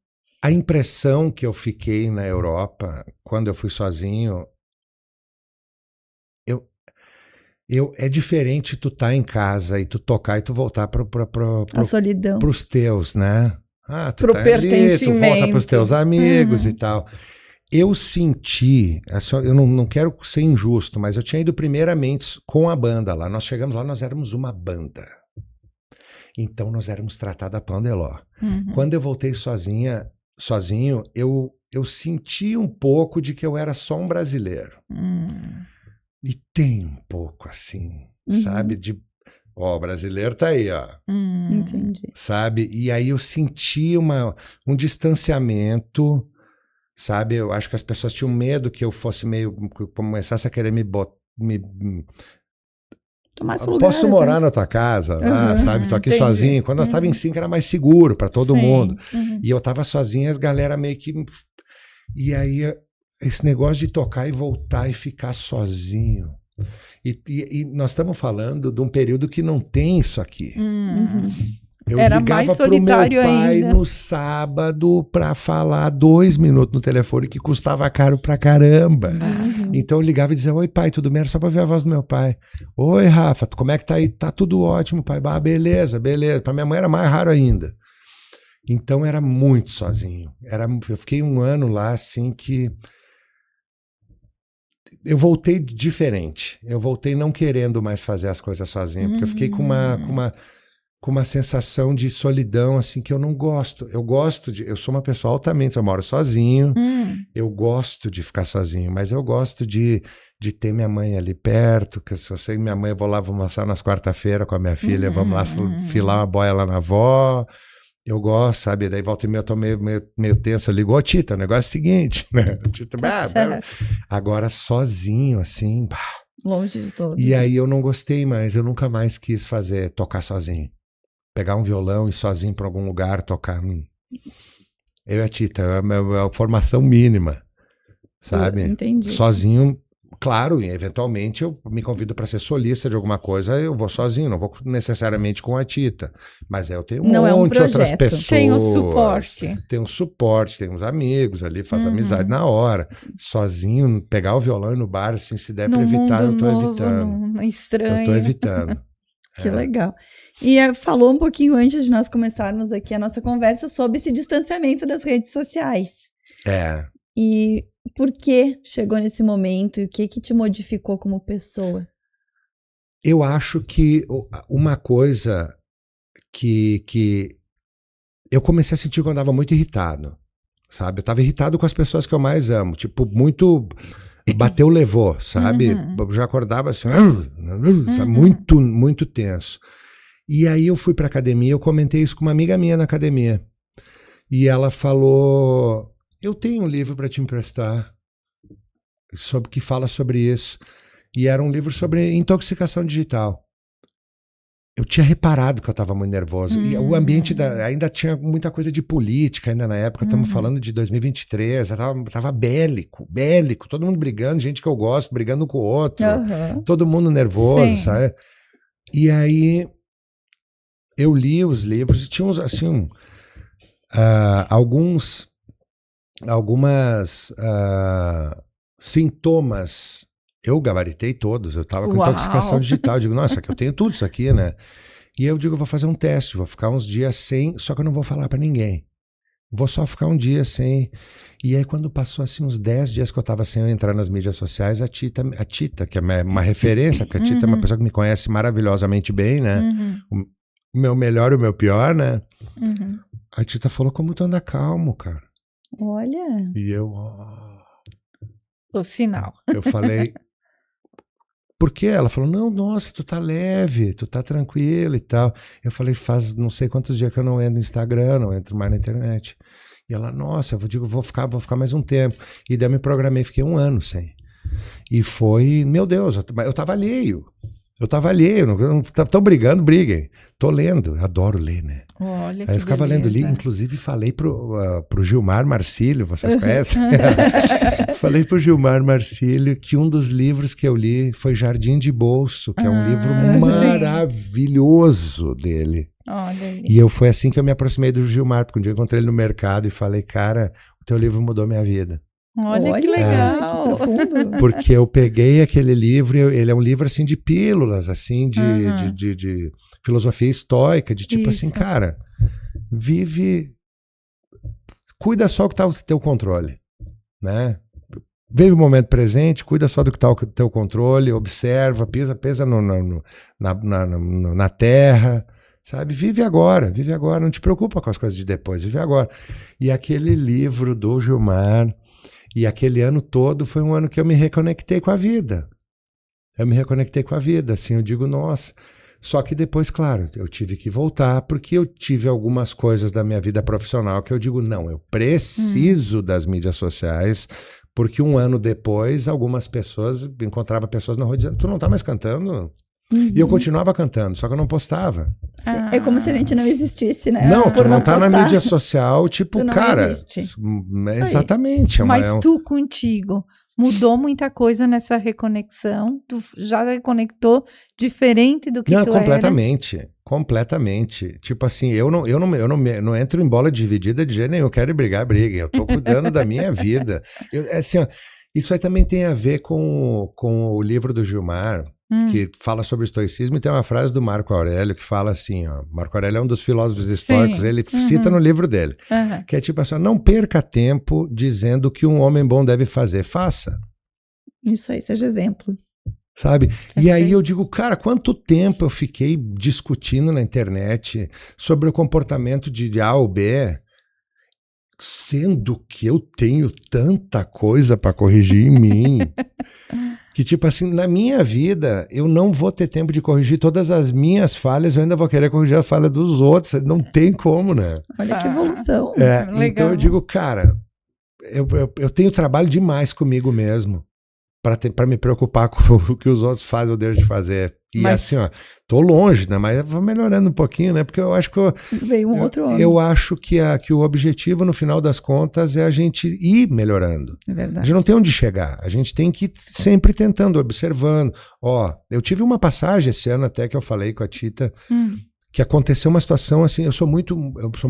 B: A impressão que eu fiquei na Europa, quando eu fui sozinho, é diferente tu tá em casa e tu tocar e tu voltar
C: A solidão.
B: pros teus, né? Tu
A: Pro
B: tá ali, tu
A: pertencimento.
B: volta pros teus amigos e tal. Eu senti, eu não quero ser injusto, mas eu tinha ido primeiramente com a banda lá. Nós chegamos lá, nós éramos uma banda. Então nós éramos tratados a pão de ló. Quando eu voltei sozinho, eu senti um pouco de que eu era só um brasileiro. E tem um pouco assim, sabe? O brasileiro tá aí, ó.
C: Entendi.
B: Sabe? E aí eu senti um distanciamento, sabe? Eu acho que as pessoas tinham medo que eu fosse começasse a querer
C: Tomasse lugar.
B: Posso morar na tua casa, lá, sabe? Tô aqui sozinho. Quando nós estávamos em 5 era mais seguro para todo mundo. E eu tava sozinho, as galera meio que... E aí, esse negócio de tocar e voltar e ficar sozinho. E nós estamos falando de um período que não tem isso aqui. Eu
A: Era
B: ligava
A: mais
B: pro meu
A: solitário
B: pai
A: ainda.
B: no sábado para falar 2 minutos no telefone, que custava caro pra caramba. Então eu ligava e dizia: oi pai, tudo bem? Era só pra ver a voz do meu pai. Oi Rafa, como é que tá aí? Tá tudo ótimo, pai. Beleza. Pra minha mãe era mais raro ainda. Então era muito sozinho. Eu fiquei um ano lá assim que eu voltei diferente. Eu voltei não querendo mais fazer as coisas sozinho, porque eu fiquei com uma sensação de solidão, assim, que eu não gosto. Eu sou uma pessoa altamente, eu moro sozinho, eu gosto de ficar sozinho, mas eu gosto de ter minha mãe ali perto, que se eu sei minha mãe, eu vou lá, vamos almoçar nas quarta-feira com a minha filha, vamos lá filar uma boia lá na avó. Eu gosto, sabe? Daí volta e meia eu tô meio tenso, eu ligo, ô Tita, o negócio é o seguinte, né? Tita, agora sozinho, assim,
C: longe de todos.
B: E aí eu não gostei mais, eu nunca mais quis tocar sozinho. Pegar um violão e ir sozinho pra algum lugar tocar. Eu e a Tita, é a formação mínima, sabe?
C: Entendi.
B: Sozinho, claro, e eventualmente eu me convido para ser solista de alguma coisa, eu vou sozinho, não vou necessariamente com a Tita, mas eu tenho um monte de outras pessoas.
A: Tem um suporte.
B: Tem um suporte, tem uns amigos ali, faz amizade na hora. Sozinho, pegar o violão e ir no bar, assim, se der para evitar, eu tô evitando.
A: Estranho.
B: Eu tô evitando.
C: Que legal. E falou um pouquinho antes de nós começarmos aqui a nossa conversa sobre esse distanciamento das redes sociais. E por que chegou nesse momento e o que te modificou como pessoa?
B: Eu acho que uma coisa que eu comecei a sentir quando eu andava muito irritado, sabe? Eu estava irritado com as pessoas que eu mais amo, tipo, muito bateu, levou, sabe? Eu já acordava assim, muito, muito tenso. E aí eu fui pra academia, eu comentei isso com uma amiga minha na academia. E ela falou... Eu tenho um livro para te emprestar que fala sobre isso. E era um livro sobre intoxicação digital. Eu tinha reparado que eu estava muito nervoso. E o ambiente ainda tinha muita coisa de política, ainda na época, estamos falando de 2023, tava bélico, todo mundo brigando, gente que eu gosto, brigando um com o outro, todo mundo nervoso, sabe? E aí eu li os livros e tinha uns, assim, algumas sintomas. Eu gabaritei todos, eu estava com intoxicação digital. Eu digo, nossa, que eu tenho tudo isso aqui, né? E eu digo, vou fazer um teste, vou ficar uns dias sem, só que eu não vou falar para ninguém. Vou só ficar um dia sem. E aí, quando passou assim uns 10 dias que eu estava sem entrar nas mídias sociais, a Tita, que é uma referência, porque a Tita é uma pessoa que me conhece maravilhosamente bem, né? O meu melhor e o meu pior, né? A Tita falou, como tu anda calmo, cara.
C: Olha.
B: E eu...
A: O sinal.
B: Eu falei... Por quê? Ela falou, não, nossa, tu tá leve, tu tá tranquilo e tal. Eu falei, faz não sei quantos dias que eu não entro no Instagram, não entro mais na internet. E ela, nossa, eu digo, vou ficar mais um tempo. E daí eu me programei, fiquei 1 ano sem. E foi, meu Deus, eu tava alheio. Estão brigando, briguem. Tô lendo, adoro ler, né?
A: Olha,
B: aí eu ficava lendo, inclusive falei pro Gilmar Marcílio, vocês conhecem? Falei pro Gilmar Marcílio que um dos livros que eu li foi Jardim de Bolso, que é um livro maravilhoso dele.
A: Olha.
B: E foi assim que eu me aproximei do Gilmar, porque um dia eu encontrei ele no mercado e falei, cara, o teu livro mudou minha vida.
A: Olha que legal.
C: Que profundo.
B: Porque eu peguei aquele livro, ele é um livro assim de pílulas, assim, de filosofia estoica, de tipo assim, cara, cuida só do que está ao teu controle, né? Vive o momento presente, cuida só do que está ao teu controle, observa, pesa na terra, sabe? Vive agora, não te preocupa com as coisas de depois, vive agora. E aquele livro do Gilmar, e aquele ano todo foi um ano que eu me reconectei com a vida. Assim, eu digo, nossa. Só que depois, claro, eu tive que voltar, porque eu tive algumas coisas da minha vida profissional que eu digo, não, eu preciso das mídias sociais, porque 1 ano depois, encontrava pessoas na rua dizendo, tu não tá mais cantando? E eu continuava cantando, só que eu não postava.
C: É como se a gente não existisse, né?
B: Não, tu não tá na mídia social, tipo, cara...
C: Existe.
B: Exatamente.
A: Mas tu contigo mudou muita coisa nessa reconexão? Tu já reconectou diferente do que tu era?
B: Completamente. Tipo assim, eu não entro em bola dividida de jeito nenhum, eu quero brigar, briguem. Eu tô cuidando da minha vida. Assim, ó, isso aí também tem a ver com o livro do Gilmar, que fala sobre o estoicismo, e tem uma frase do Marco Aurélio que fala assim, ó, Marco Aurélio é um dos filósofos estoicos, ele cita no livro dele, que é tipo assim, não perca tempo dizendo o que um homem bom deve fazer, faça.
C: Isso aí, seja exemplo.
B: Sabe? E aí
A: Perfeito.
B: eu digo, cara, quanto tempo eu fiquei discutindo na internet sobre o comportamento de A ou B, sendo que eu tenho tanta coisa para corrigir em mim, que tipo assim, na minha vida, eu não vou ter tempo de corrigir todas as minhas falhas, eu ainda vou querer corrigir a falha dos outros, não tem como, né?
C: Olha que evolução.
A: Legal.
B: Então eu digo, cara, eu tenho trabalho demais comigo mesmo para me preocupar com o que os outros fazem ou deixam de fazer. E
A: Mas-
B: assim, ó, tô longe, né? Mas eu vou melhorando um pouquinho, né? Porque eu acho que
C: Veio um outro homem.
B: eu acho que o objetivo, no final das contas, é a gente ir melhorando.
C: É
B: A
C: verdade.
B: gente não tem onde chegar. A gente tem que ir sempre tentando, observando. Ó, eu tive uma passagem esse ano até que eu falei com a Tita, que aconteceu uma situação assim, eu sou muito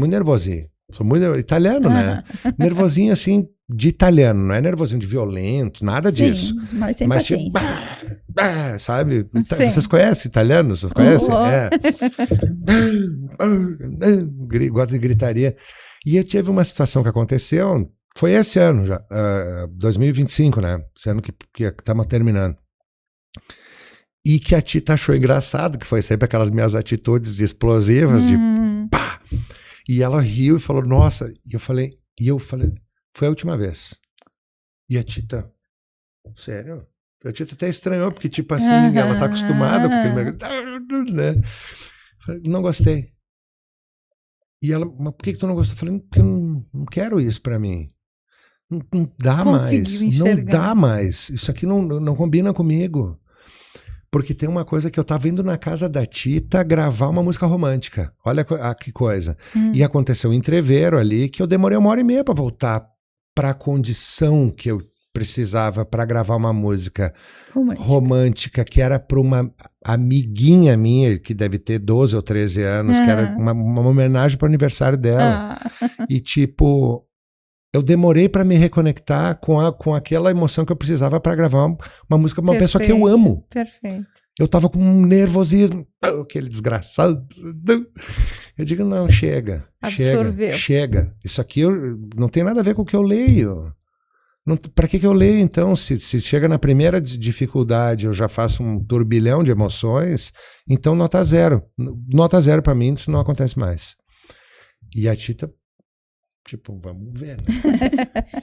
B: nervosinho. Sou muito italiano, né? Nervosinho assim, de italiano, não é nervosinho de violento, nada disso.
C: Mas sem
B: Mas
C: paciência.
B: tipo, sabe?
A: Sim.
B: Vocês conhecem italiano? Vocês conhecem?
A: Oh.
B: É. Gosta de gritaria. E eu tive uma situação que aconteceu, foi esse ano já, 2025, né? Esse ano que estamos terminando. E que a Tita achou engraçado, que foi sempre aquelas minhas atitudes de explosivas, de pá! E ela riu e falou, nossa, e eu falei, foi a última vez. E a Tita, sério? A Tita até estranhou, porque tipo assim, ela tá acostumada com aquele, né? Falei, não gostei. E ela, mas por que tu não gostou? Eu falei, porque eu não quero isso pra mim. Não dá
A: Conseguiu
B: mais, não
A: enxergar.
B: dá mais. Isso aqui não combina comigo. Porque tem uma coisa que eu tava indo na casa da Tita gravar uma música romântica. Olha que coisa. E aconteceu um entreveiro ali que eu demorei 1h30 para voltar para a condição que eu precisava para gravar uma música romântica que era para uma amiguinha minha, que deve ter 12 ou 13 anos, que era uma homenagem para o aniversário dela. E tipo, eu demorei para me reconectar com aquela emoção que eu precisava para gravar uma música para uma pessoa que eu amo.
A: Perfeito.
B: Eu tava com um nervosismo, aquele desgraçado. Eu digo, não, chega.
A: Absorveu.
B: Chega. Isso aqui não tem nada a ver com o que eu leio. Para que eu leio, então? Se chega na primeira dificuldade, eu já faço um turbilhão de emoções, então nota zero. Nota zero para mim, isso não acontece mais. E a Tita, tipo, vamos ver, né?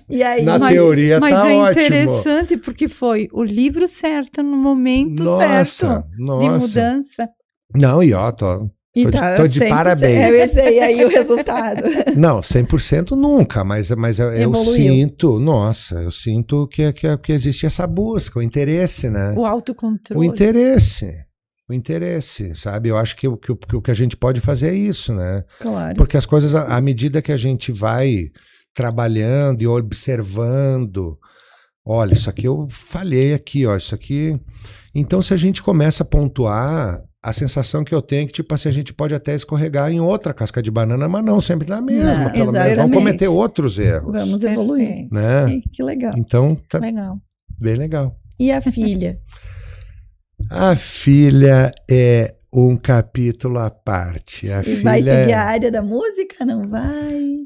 C: E aí,
B: Na teoria
A: mas
B: tá
A: é
B: ótimo.
A: interessante porque foi o livro certo no momento certo de mudança.
B: Não, e ó, tô de
C: 100%,
B: parabéns.
C: Eu sei aí o resultado.
B: Não, 100% nunca, mas eu sinto, nossa, eu sinto que existe essa busca, o interesse, né?
A: O autocontrole.
B: O interesse, sabe? Eu acho que o que a gente pode fazer é isso, né?
C: Claro.
B: Porque as coisas, à medida que a gente vai trabalhando e observando, olha, isso aqui eu falhei aqui, ó, isso aqui... Então, se a gente começa a pontuar, a sensação que eu tenho é que, tipo assim, a gente pode até escorregar em outra casca de banana, mas não sempre na mesma, pelo menos. Vamos cometer outros erros.
C: Vamos evoluir.
B: Né?
C: Que legal.
B: Então, tá
A: legal.
B: Bem legal.
C: E a filha?
B: A filha é um capítulo à parte.
C: Vai seguir a área da música? Não vai?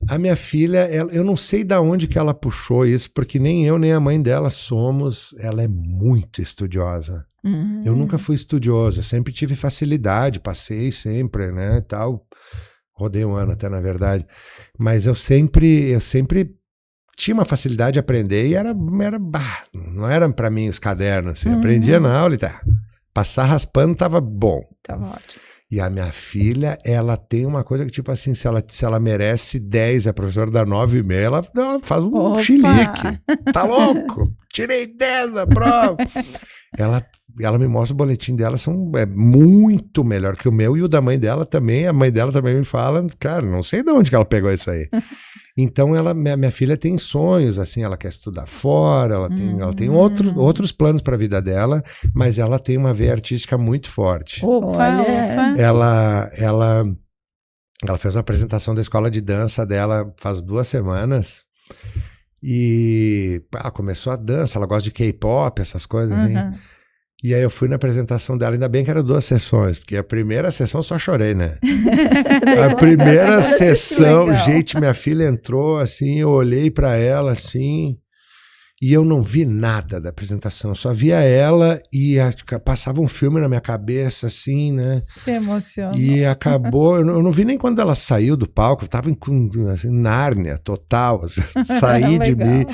B: A minha filha, eu não sei de onde que ela puxou isso, porque nem eu nem a mãe dela somos. Ela é muito estudiosa. Eu nunca fui estudioso, eu sempre tive facilidade, passei sempre, né, tal. Rodei um ano até, na verdade. Mas eu sempre tinha uma facilidade de aprender e não era para mim os cadernos, assim. Aprendia na aula e tá. Passar raspando tava bom.
A: Tava ótimo.
B: E a minha filha, ela tem uma coisa que, tipo assim, se ela merece 10, a professora dá 9,5, ela faz um chilique. Tá louco? Tirei 10 na prova. Ela me mostra o boletim dela, é muito melhor que o meu, e o da mãe dela também. A mãe dela também me fala, cara, não sei de onde que ela pegou isso aí. Então, minha filha tem sonhos, assim, ela quer estudar fora, ela tem outros planos para a vida dela, mas ela tem uma veia artística muito forte.
A: Opa.
B: Ela fez uma apresentação da escola de dança dela faz 2 semanas, e começou a dança, ela gosta de K-pop, essas coisas, assim. E aí eu fui na apresentação dela, ainda bem que eram 2 sessões, porque a primeira sessão só chorei, né? A primeira sessão, gente, minha filha entrou assim, eu olhei pra ela assim, E eu não vi nada da apresentação, eu só via ela e passava um filme na minha cabeça, assim, né?
A: Se emocionou.
B: E acabou, eu não vi nem quando ela saiu do palco, eu tava em assim, Nárnia total, assim, saí de
A: Legal.
B: mim.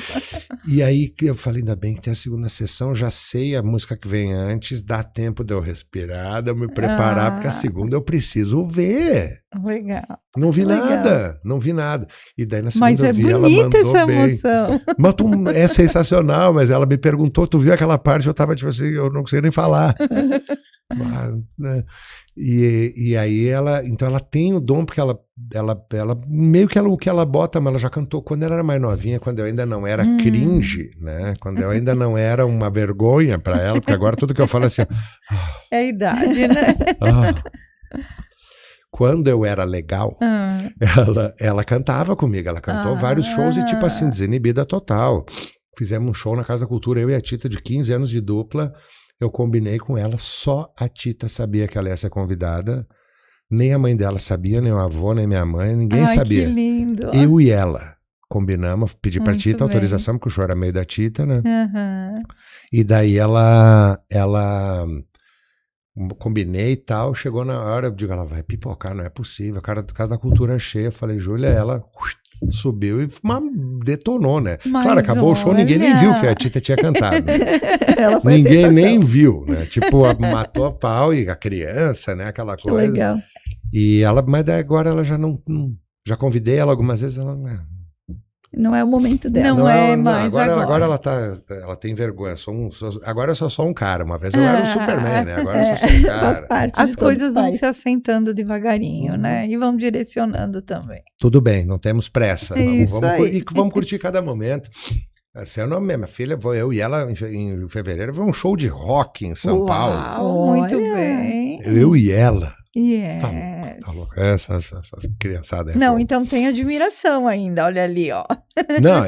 B: E aí eu falei, ainda bem que tem a segunda sessão, já sei a música que vem antes, dá tempo de eu respirar, de eu me preparar, porque a segunda eu preciso ver.
A: Legal.
B: Não vi
A: Legal.
B: nada, não vi nada. E daí na segunda
A: Mas é
B: eu vi, ela
A: bonita
B: mandou
A: essa
B: bem.
A: emoção.
B: Mas é sensacional, mas ela me perguntou, tu viu aquela parte? Eu tava tipo assim, eu não conseguia nem falar. Mas, né? E aí então ela tem o dom, porque ela meio que o que ela bota, mas ela já cantou quando ela era mais novinha, quando eu ainda não era cringe, né? Quando eu ainda não era uma vergonha pra ela, porque agora tudo que eu falo é assim,
A: É a idade, né?
B: Quando eu era legal, ela cantava comigo, ela cantou vários shows e tipo assim, desinibida total. Fizemos um show na Casa da Cultura, eu e a Tita, de 15 anos de dupla, eu combinei com ela, só a Tita sabia que ela ia ser convidada, nem a mãe dela sabia, nem o avô, nem minha mãe, ninguém sabia.
A: Que lindo.
B: Eu e ela combinamos, pedi pra
A: Muito
B: Tita
A: bem.
B: autorização, porque o show era meio da Tita, né?
A: Uhum.
B: E daí ela combinei e tal, chegou na hora, eu digo, ela vai pipocar, não é possível, a Casa da Cultura é cheia, eu falei, Júlia, ela subiu e detonou, né?
A: Mas
B: claro, acabou o show, ninguém nem viu que a Tita tinha cantado.
C: Ela foi
B: Ninguém
C: sensação.
B: nem viu, né? Tipo, matou a pau e a criança, né? Aquela
C: Que
B: coisa.
C: legal.
B: E ela, mas daí agora ela já não já convidei ela algumas vezes, ela
C: Não é o momento dela.
A: Não é mais
B: agora ela tem vergonha. Agora eu sou só um cara. Uma vez eu era um Superman, né? Agora eu sou só um
C: Faz
B: cara.
C: parte
A: As
C: de todos
A: coisas
C: os
A: vão
C: pais.
A: se assentando devagarinho, né? E vão direcionando também.
B: Tudo bem, não temos pressa.
A: É isso aí.
B: E vamos curtir cada momento. Esse ano, minha filha, eu e ela, em fevereiro, vamos um show de rock em São Paulo.
A: Uau, muito
C: Olha.
A: bem.
B: Eu e ela.
A: Yes.
B: Tá louco. Essa criançada é
A: Não,
B: fogo.
A: então tem admiração ainda, olha ali, ó.
B: Não,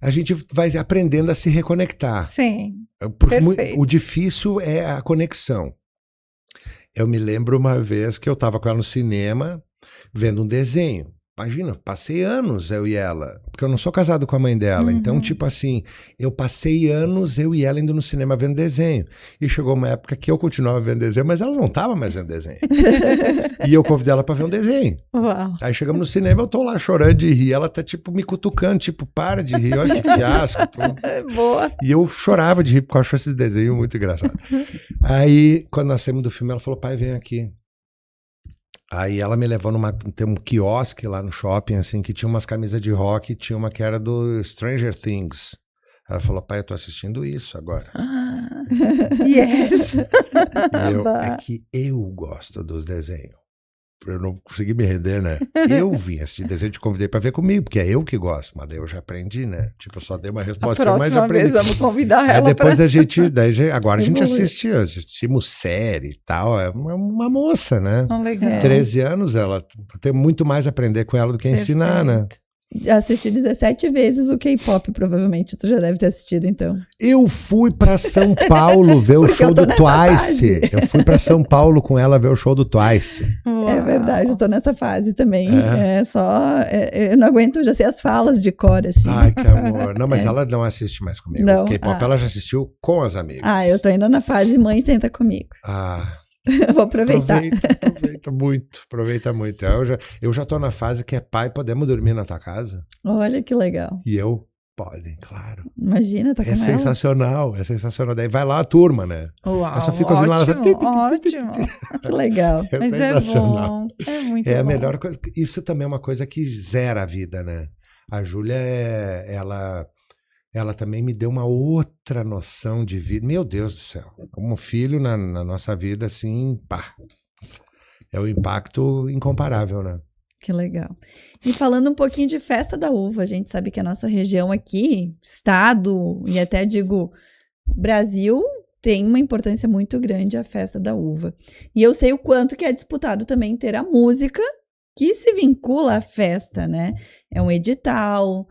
B: a gente vai aprendendo a se reconectar.
A: Sim,
B: Porque
A: perfeito.
B: o difícil é a conexão. Eu me lembro uma vez que eu estava com ela no cinema, vendo um desenho. Imagina, passei anos eu e ela, porque eu não sou casado com a mãe dela. Então, tipo assim, eu passei anos eu e ela indo no cinema vendo desenho. E chegou uma época que eu continuava vendo desenho, mas ela não estava mais vendo desenho. E eu convidei ela para ver um desenho.
A: Uau.
B: Aí chegamos no cinema, eu tô lá chorando de rir, ela tá tipo me cutucando, tipo, para de rir, olha que fiasco.
A: Boa.
B: E eu chorava de rir porque eu achava esse desenho muito engraçado. Aí, quando nós saímos do filme, ela falou, pai, vem aqui. Aí ela me levou tem um quiosque lá no shopping, assim, que tinha umas camisas de rock, e tinha uma que era do Stranger Things. Ela falou, pai, eu tô assistindo isso agora.
A: Yes.
B: E é que eu gosto dos desenhos. Eu não consegui me render, né? Eu vim assistir desenho, te convidei pra ver comigo, porque é eu que gosto, mas daí eu já aprendi, né? Tipo, eu só dei uma
A: A
B: resposta, mas já
A: próxima
B: aprendi.
A: vez vamos convidar
B: Aí
A: ela
B: depois
A: pra...
B: agora a gente
A: evoluir.
B: assistimos série e tal, é uma moça, né?
A: Legal.
B: 13 anos, ela tem muito mais a aprender com ela do que ensinar, né?
C: Já assisti 17 vezes o K-pop, provavelmente tu já deve ter assistido, então.
B: Eu fui pra São Paulo ver o
C: Porque
B: show
C: eu tô
B: do
C: nessa
B: Twice.
C: fase.
B: Eu fui pra São Paulo com ela ver o show do Twice.
C: É verdade, eu tô nessa fase também.
B: É.
C: Eu não aguento, já sei as falas de cor, assim.
B: Ai, que amor. Não, mas ela não assiste mais comigo.
C: Não?
B: O K-pop ela já assistiu com as amigas.
C: Eu tô indo na fase mãe senta comigo. Vou aproveitar.
B: Aproveita muito. Eu já tô na fase que é pai, podemos dormir na tua casa?
C: Olha que legal.
B: E eu, podem, claro.
C: Imagina, tá com
B: É sensacional, é sensacional. Daí vai lá a turma, né?
A: Uau,
B: Essa fica ouvindo lá.
A: ótimo.
C: Que legal.
B: É
A: Mas é
B: sensacional.
A: bom, é muito
B: É a
A: bom.
B: melhor coisa. Isso também é uma coisa que zera a vida, né? A Júlia, ela também me deu uma outra noção de vida. Meu Deus do céu. Como filho na nossa vida, assim, pá. É um impacto incomparável, né?
C: Que legal. E falando um pouquinho de festa da uva, a gente sabe que a nossa região aqui, estado e até digo Brasil, tem uma importância muito grande a festa da uva. E eu sei o quanto que é disputado também ter a música que se vincula à festa, né? É um edital,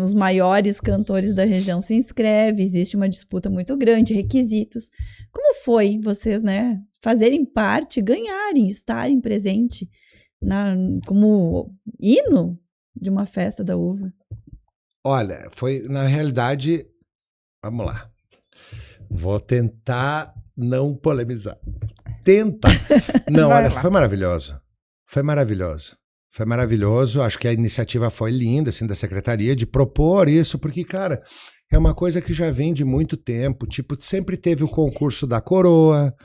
C: os maiores cantores da região se inscrevem, existe uma disputa muito grande, requisitos. Como foi vocês, né, fazerem parte, ganharem, estarem presente como hino de uma festa da uva?
B: Olha, foi, na realidade, vamos lá. Vou tentar não polemizar. Tenta. Não,
A: Vai
B: olha,
A: lá.
B: foi maravilhoso. Foi maravilhoso. Foi maravilhoso. Acho que a iniciativa foi linda, assim, da secretaria, de propor isso, porque, cara, é uma coisa que já vem de muito tempo. Tipo, sempre teve o concurso da coroa,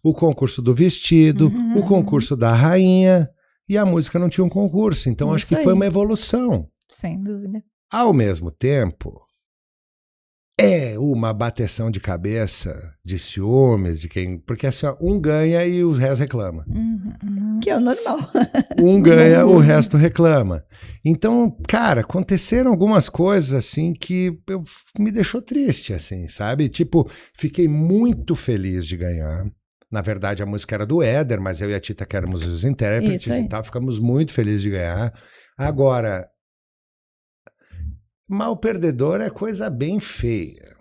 B: o concurso do vestido, o concurso da rainha, e a música não tinha um concurso. Então, acho
C: Isso
B: que foi
C: aí.
B: uma evolução.
A: Sem dúvida.
B: Ao mesmo tempo, é uma bateção de cabeça, de ciúmes, de quem. Porque assim, ó, um ganha e o resto reclama.
C: Que é o normal.
B: Um ganha, o resto reclama. Então, cara, aconteceram algumas coisas assim que me deixou triste, assim, sabe? Tipo, fiquei muito feliz de ganhar. Na verdade, a música era do Éder, mas eu e a Tita, que éramos os intérpretes
C: Isso aí.
B: e tal, ficamos muito felizes de ganhar. Agora, mal perdedor é coisa bem feia,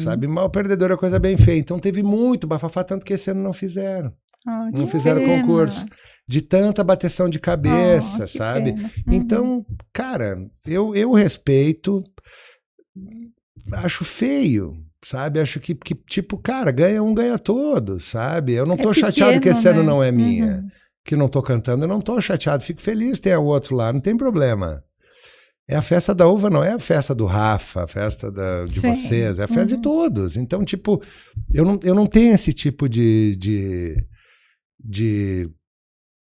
B: sabe? Mal perdedor é coisa bem feia. Então teve muito bafafá, tanto que esse ano não fizeram.
A: Ah,
B: Não
A: que
B: fizeram
A: pena.
B: concurso. De tanta bateção de cabeça,
A: Que
B: sabe?
A: pena.
B: Então, cara, eu respeito, acho feio, sabe? Acho que, tipo, cara, ganha um, ganha todos, sabe? Eu não tô chateado que esse ano não é minha, que não tô cantando, eu não tô chateado, fico feliz, tem o outro lá, não tem problema. É a festa da uva, não é a festa do Rafa, a festa de
A: Sim.
B: vocês, é a festa de todos. Então, tipo, eu não tenho esse tipo de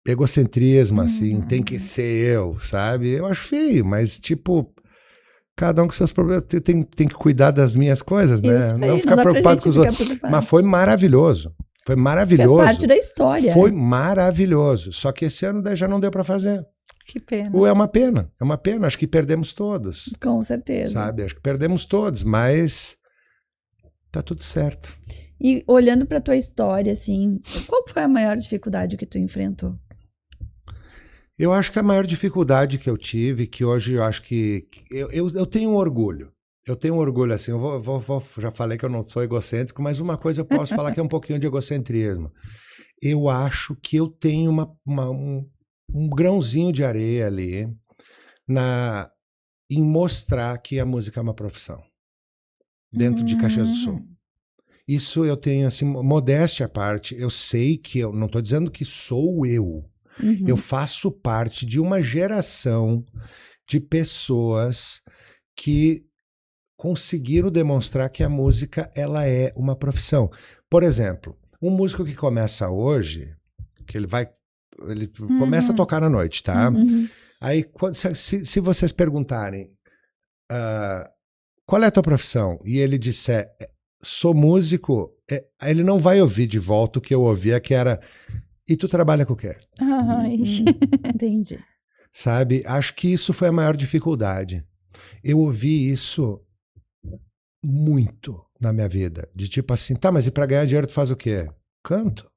B: egocentrismo, assim, tem que ser eu, sabe? Eu acho feio, mas, tipo, cada um com seus problemas, tem que cuidar das minhas coisas, né?
C: Isso aí,
B: Não ficar
C: dá pra
B: preocupado
C: gente
B: com os
C: ficar
B: outros.
C: preocupado.
B: Mas foi maravilhoso. Foi maravilhoso.
C: Fez parte da história.
B: Foi maravilhoso. Só que esse ano daí já não deu pra fazer.
A: Que pena.
B: Ou é uma pena, é uma pena. Acho que perdemos todos,
C: Com certeza.
B: sabe? Acho que perdemos todos, mas tá tudo certo.
C: E olhando pra tua história, assim, qual foi a maior dificuldade que tu enfrentou?
B: Eu acho que a maior dificuldade que eu tive, que hoje eu acho que eu tenho um orgulho. Eu tenho um orgulho, assim, já falei que eu não sou egocêntrico, mas uma coisa eu posso falar que é um pouquinho de egocentrismo. Eu acho que eu tenho um grãozinho de areia ali em mostrar que a música é uma profissão dentro de Caxias do Sul. Isso eu tenho, assim, modéstia à parte. Eu sei que eu não estou dizendo que sou eu. Eu faço parte de uma geração de pessoas que conseguiram demonstrar que a música ela é uma profissão. Por exemplo, um músico que começa hoje, que ele começa a tocar à noite, tá? Aí, se vocês perguntarem qual é a tua profissão? E ele disser, sou músico, ele não vai ouvir de volta o que eu ouvia, que era, e tu trabalha com o quê?
A: Ai.
C: Entendi.
B: Sabe? Acho que isso foi a maior dificuldade. Eu ouvi isso muito na minha vida. De tipo assim, tá, mas e pra ganhar dinheiro tu faz o quê? Canto.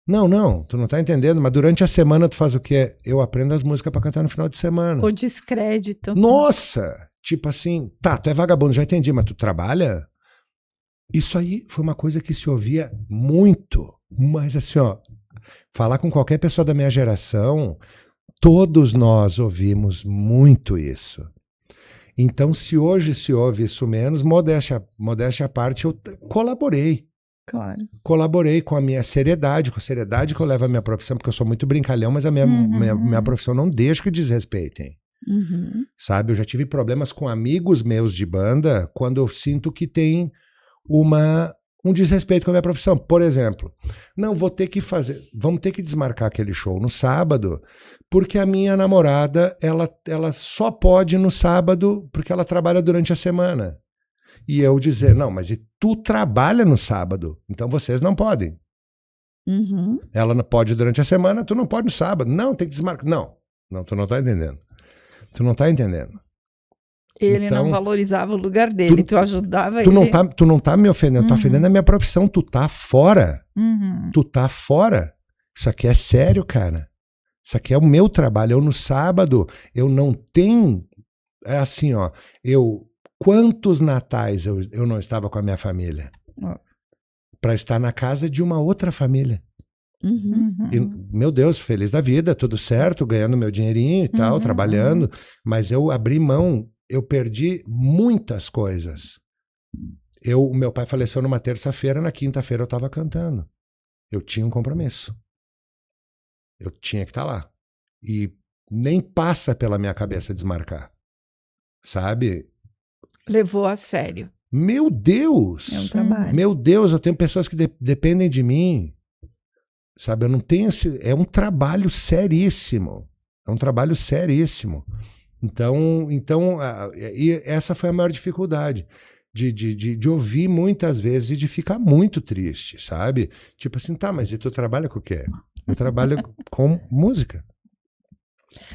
B: Não, tu não tá entendendo, mas durante a semana tu faz o quê? Eu aprendo as músicas pra cantar no final de semana.
A: O descrédito.
B: Nossa! Tipo assim, tá, tu é vagabundo, já entendi, mas tu trabalha? Isso aí foi uma coisa que se ouvia muito. Mas assim, ó, falar com qualquer pessoa da minha geração, todos nós ouvimos muito isso. Então, se hoje se ouve isso menos, modéstia à parte, eu colaborei.
C: Claro.
B: Colaborei com a minha seriedade, com a seriedade que eu levo a minha profissão, porque eu sou muito brincalhão, mas a minha profissão não deixa que desrespeitem. Sabe? Eu já tive problemas com amigos meus de banda quando eu sinto que tem um desrespeito com a minha profissão. Por exemplo, vamos ter que desmarcar aquele show no sábado, porque a minha namorada, ela só pode no sábado porque ela trabalha durante a semana. E eu dizer, não, mas e tu trabalha no sábado, então vocês não podem. Ela não pode durante a semana, tu não pode no sábado. Não, tem que desmarcar. Não, tu não tá entendendo. Tu não tá entendendo.
A: Ele
B: então,
A: não valorizava o lugar dele, tu ajudava ele.
B: Tu não tá me ofendendo, tá ofendendo a minha profissão, tu tá fora. Tu tá fora. Isso aqui é sério, cara. Isso aqui é o meu trabalho. Eu no sábado, eu não tenho... É assim, ó, quantos natais eu não estava com a minha família? Para estar na casa de uma outra família. E, meu Deus, feliz da vida, tudo certo, ganhando meu dinheirinho e tal, trabalhando, mas eu abri mão, eu perdi muitas coisas. O meu pai faleceu numa terça-feira, na quinta-feira eu estava cantando. Eu tinha um compromisso. Eu tinha que estar lá. E nem passa pela minha cabeça desmarcar. Sabe?
A: Levou a sério.
B: Meu Deus!
C: É um trabalho.
B: Meu Deus, eu tenho pessoas que dependem de mim. Sabe? Eu não tenho é um trabalho seríssimo. É um trabalho seríssimo. Então e essa foi a maior dificuldade. De ouvir muitas vezes e de ficar muito triste, sabe? Tipo assim, tá, mas e tu trabalha com o quê? Eu trabalho com música.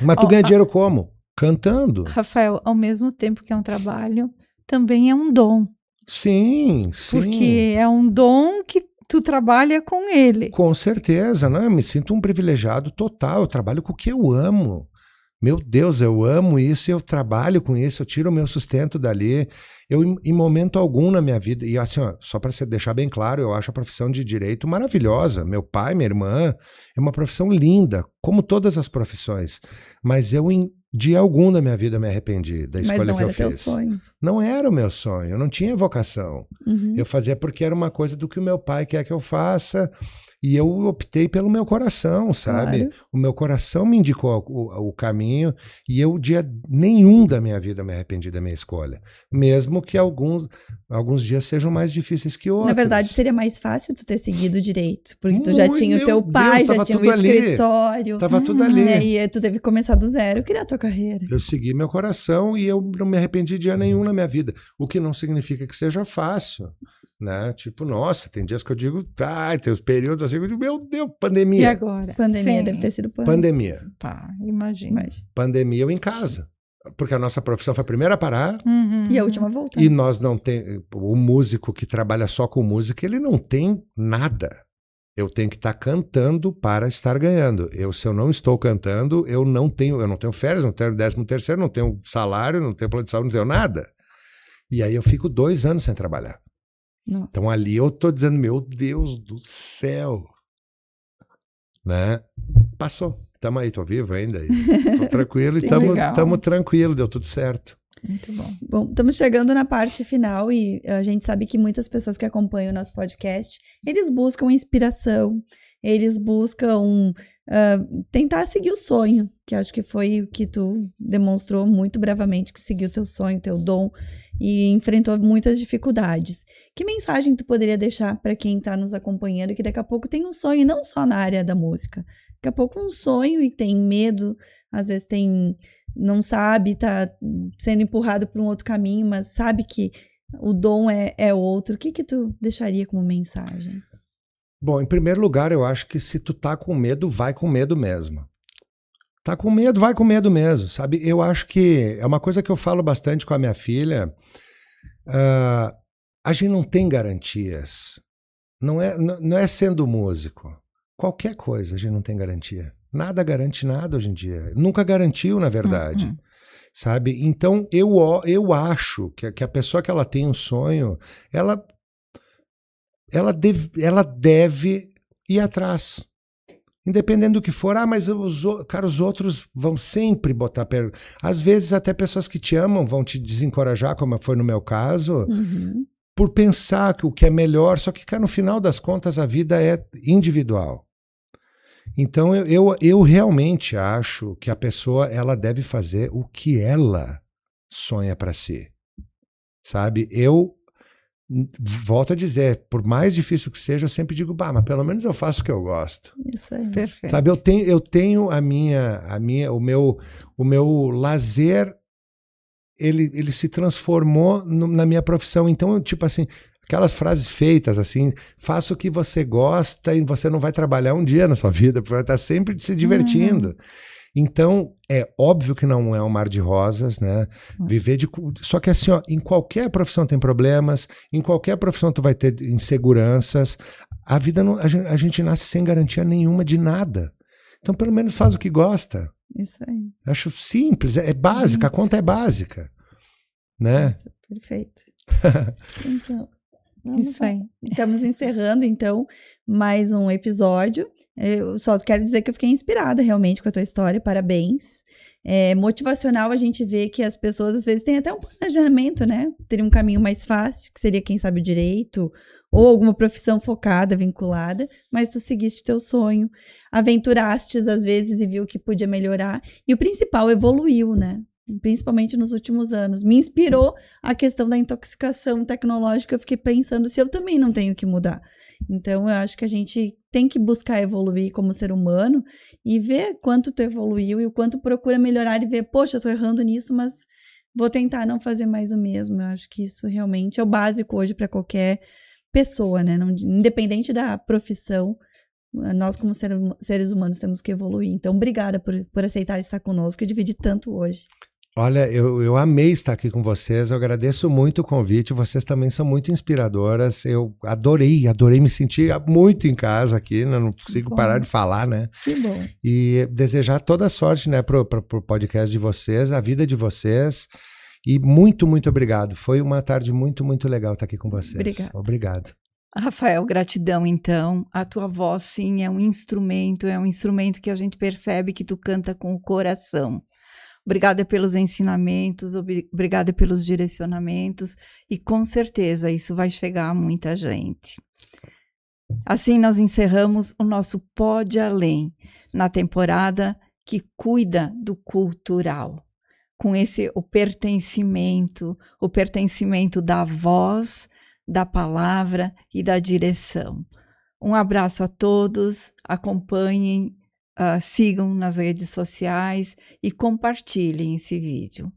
B: Mas tu ganha dinheiro como? Cantando.
A: Rafael, ao mesmo tempo que é um trabalho, também é um dom.
B: Sim.
A: Porque é um dom que tu trabalha com ele.
B: Com certeza, né? Eu me sinto um privilegiado total. Eu trabalho com o que eu amo. Meu Deus, eu amo isso, eu trabalho com isso, eu tiro o meu sustento dali. Eu, em momento algum na minha vida, e assim, ó, só para deixar bem claro, eu acho a profissão de direito maravilhosa. Meu pai, minha irmã, é uma profissão linda, como todas as profissões. Mas eu, em dia algum da minha vida, me arrependi da escolha que eu fiz.
C: Mas não era teu sonho.
B: Não era o meu sonho, eu não tinha vocação. Eu fazia porque era uma coisa do que o meu pai quer que eu faça. E eu optei pelo meu coração, sabe?
C: Claro.
B: O meu coração me indicou o caminho e eu, dia nenhum da minha vida, me arrependi da minha escolha. Mesmo que alguns dias sejam mais difíceis que outros.
C: Na verdade, seria mais fácil tu ter seguido direito, porque tu já tinha o
B: Meu
C: teu pai,
B: Deus,
C: já tinha o escritório.
B: Tava tudo ali.
C: E tu teve que começar do zero, criar a tua carreira.
B: Eu segui meu coração e eu não me arrependi de dia nenhum na minha vida. O que não significa que seja fácil. Né? Tipo, nossa, tem dias que eu digo, tá, tem os períodos assim, eu digo, meu Deus, pandemia.
A: E agora?
C: Pandemia
A: Sim.
C: deve ter sido
B: Pandemia.
A: Tá, imagina.
B: Pandemia eu em casa. Porque a nossa profissão foi a primeira a parar.
C: E a última volta.
B: E nós não tem. O músico que trabalha só com música, ele não tem nada. Eu tenho que estar cantando para estar ganhando. Se eu não estou cantando, eu não tenho férias, não tenho 13º, não tenho salário, não tenho plano de saúde, não tenho nada. E aí eu fico 2 anos sem trabalhar.
C: Nossa.
B: Então ali eu tô dizendo, meu Deus do céu, né? Passou, tamo aí, tô vivo ainda, tô tranquilo e tamo tranquilo, deu tudo certo.
A: Muito bom.
C: Bom, estamos chegando na parte final e a gente sabe que muitas pessoas que acompanham o nosso podcast, eles buscam inspiração, eles buscam tentar seguir o sonho, que acho que foi o que tu demonstrou muito bravamente, que seguiu teu sonho, teu dom, e enfrentou muitas dificuldades. Que mensagem tu poderia deixar para quem está nos acompanhando, que daqui a pouco tem um sonho, não só na área da música, daqui a pouco um sonho e tem medo, às vezes não sabe, tá sendo empurrado para um outro caminho, mas sabe que o dom é outro. O que tu deixaria como mensagem?
B: Bom, em primeiro lugar, eu acho que se tu tá com medo, vai com medo mesmo. Tá com medo, vai com medo mesmo, sabe? Eu acho que é uma coisa que eu falo bastante com a minha filha. A gente não tem garantias. Não é sendo músico. Qualquer coisa a gente não tem garantia. Nada garante nada hoje em dia. Nunca garantiu, na verdade. Sabe? Então, eu acho que a pessoa que ela tem um sonho, ela deve ir atrás. Independente do que for, mas os outros vão sempre botar... Às vezes até pessoas que te amam vão te desencorajar, como foi no meu caso, por pensar que o que é melhor, só que, cara, no final das contas a vida é individual. Então eu realmente acho que a pessoa ela deve fazer o que ela sonha para si. Sabe? Eu volto a dizer, por mais difícil que seja, eu sempre digo, mas pelo menos eu faço o que eu gosto.
C: Isso aí.
A: Perfeito.
B: Sabe, eu tenho o meu lazer, ele se transformou na minha profissão. Então, tipo assim, aquelas frases feitas assim, faça o que você gosta e você não vai trabalhar um dia na sua vida, porque vai estar sempre se divertindo. Então, é óbvio que não é um mar de rosas, né? Só que assim, ó, em qualquer profissão tem problemas, em qualquer profissão tu vai ter inseguranças. A vida a gente nasce sem garantia nenhuma de nada. Então, pelo menos faz o que gosta.
C: Isso aí.
B: Acho simples, é básica, a conta é básica, né?
C: Nossa, perfeito. Então,
A: Isso aí.
C: Estamos encerrando, então, mais um episódio. Eu só quero dizer que eu fiquei inspirada realmente com a tua história, parabéns. É motivacional a gente ver que as pessoas às vezes têm até um planejamento, né? Teria um caminho mais fácil, que seria, quem sabe, o direito, ou alguma profissão focada, vinculada, mas tu seguiste teu sonho, aventuraste às vezes e viu que podia melhorar, e o principal, evoluiu, né? Principalmente nos últimos anos. Me inspirou a questão da intoxicação tecnológica, eu fiquei pensando se eu também não tenho que mudar. Então, eu acho que a gente tem que buscar evoluir como ser humano e ver quanto tu evoluiu e o quanto procura melhorar e ver, poxa, eu tô errando nisso, mas vou tentar não fazer mais o mesmo. Eu acho que isso realmente é o básico hoje para qualquer pessoa, né? Não, independente da profissão, nós como seres humanos temos que evoluir. Então, obrigada por aceitar estar conosco e dividir tanto hoje.
B: Olha, eu amei estar aqui com vocês, eu agradeço muito o convite, vocês também são muito inspiradoras, eu adorei me sentir muito em casa aqui, né? Não consigo parar de falar, né?
C: Que bom.
B: E desejar toda a sorte, né, pro podcast de vocês, a vida de vocês, e muito, muito obrigado, foi uma tarde muito, muito legal estar aqui com vocês. Obrigado.
A: Rafael, gratidão então, a tua voz sim é um instrumento que a gente percebe que tu canta com o coração. Obrigada pelos ensinamentos, obrigada pelos direcionamentos e com certeza isso vai chegar a muita gente. Assim nós encerramos o nosso Pode Além, na temporada que cuida do cultural, com o pertencimento da voz, da palavra e da direção. Um abraço a todos, acompanhem, sigam nas redes sociais e compartilhem esse vídeo.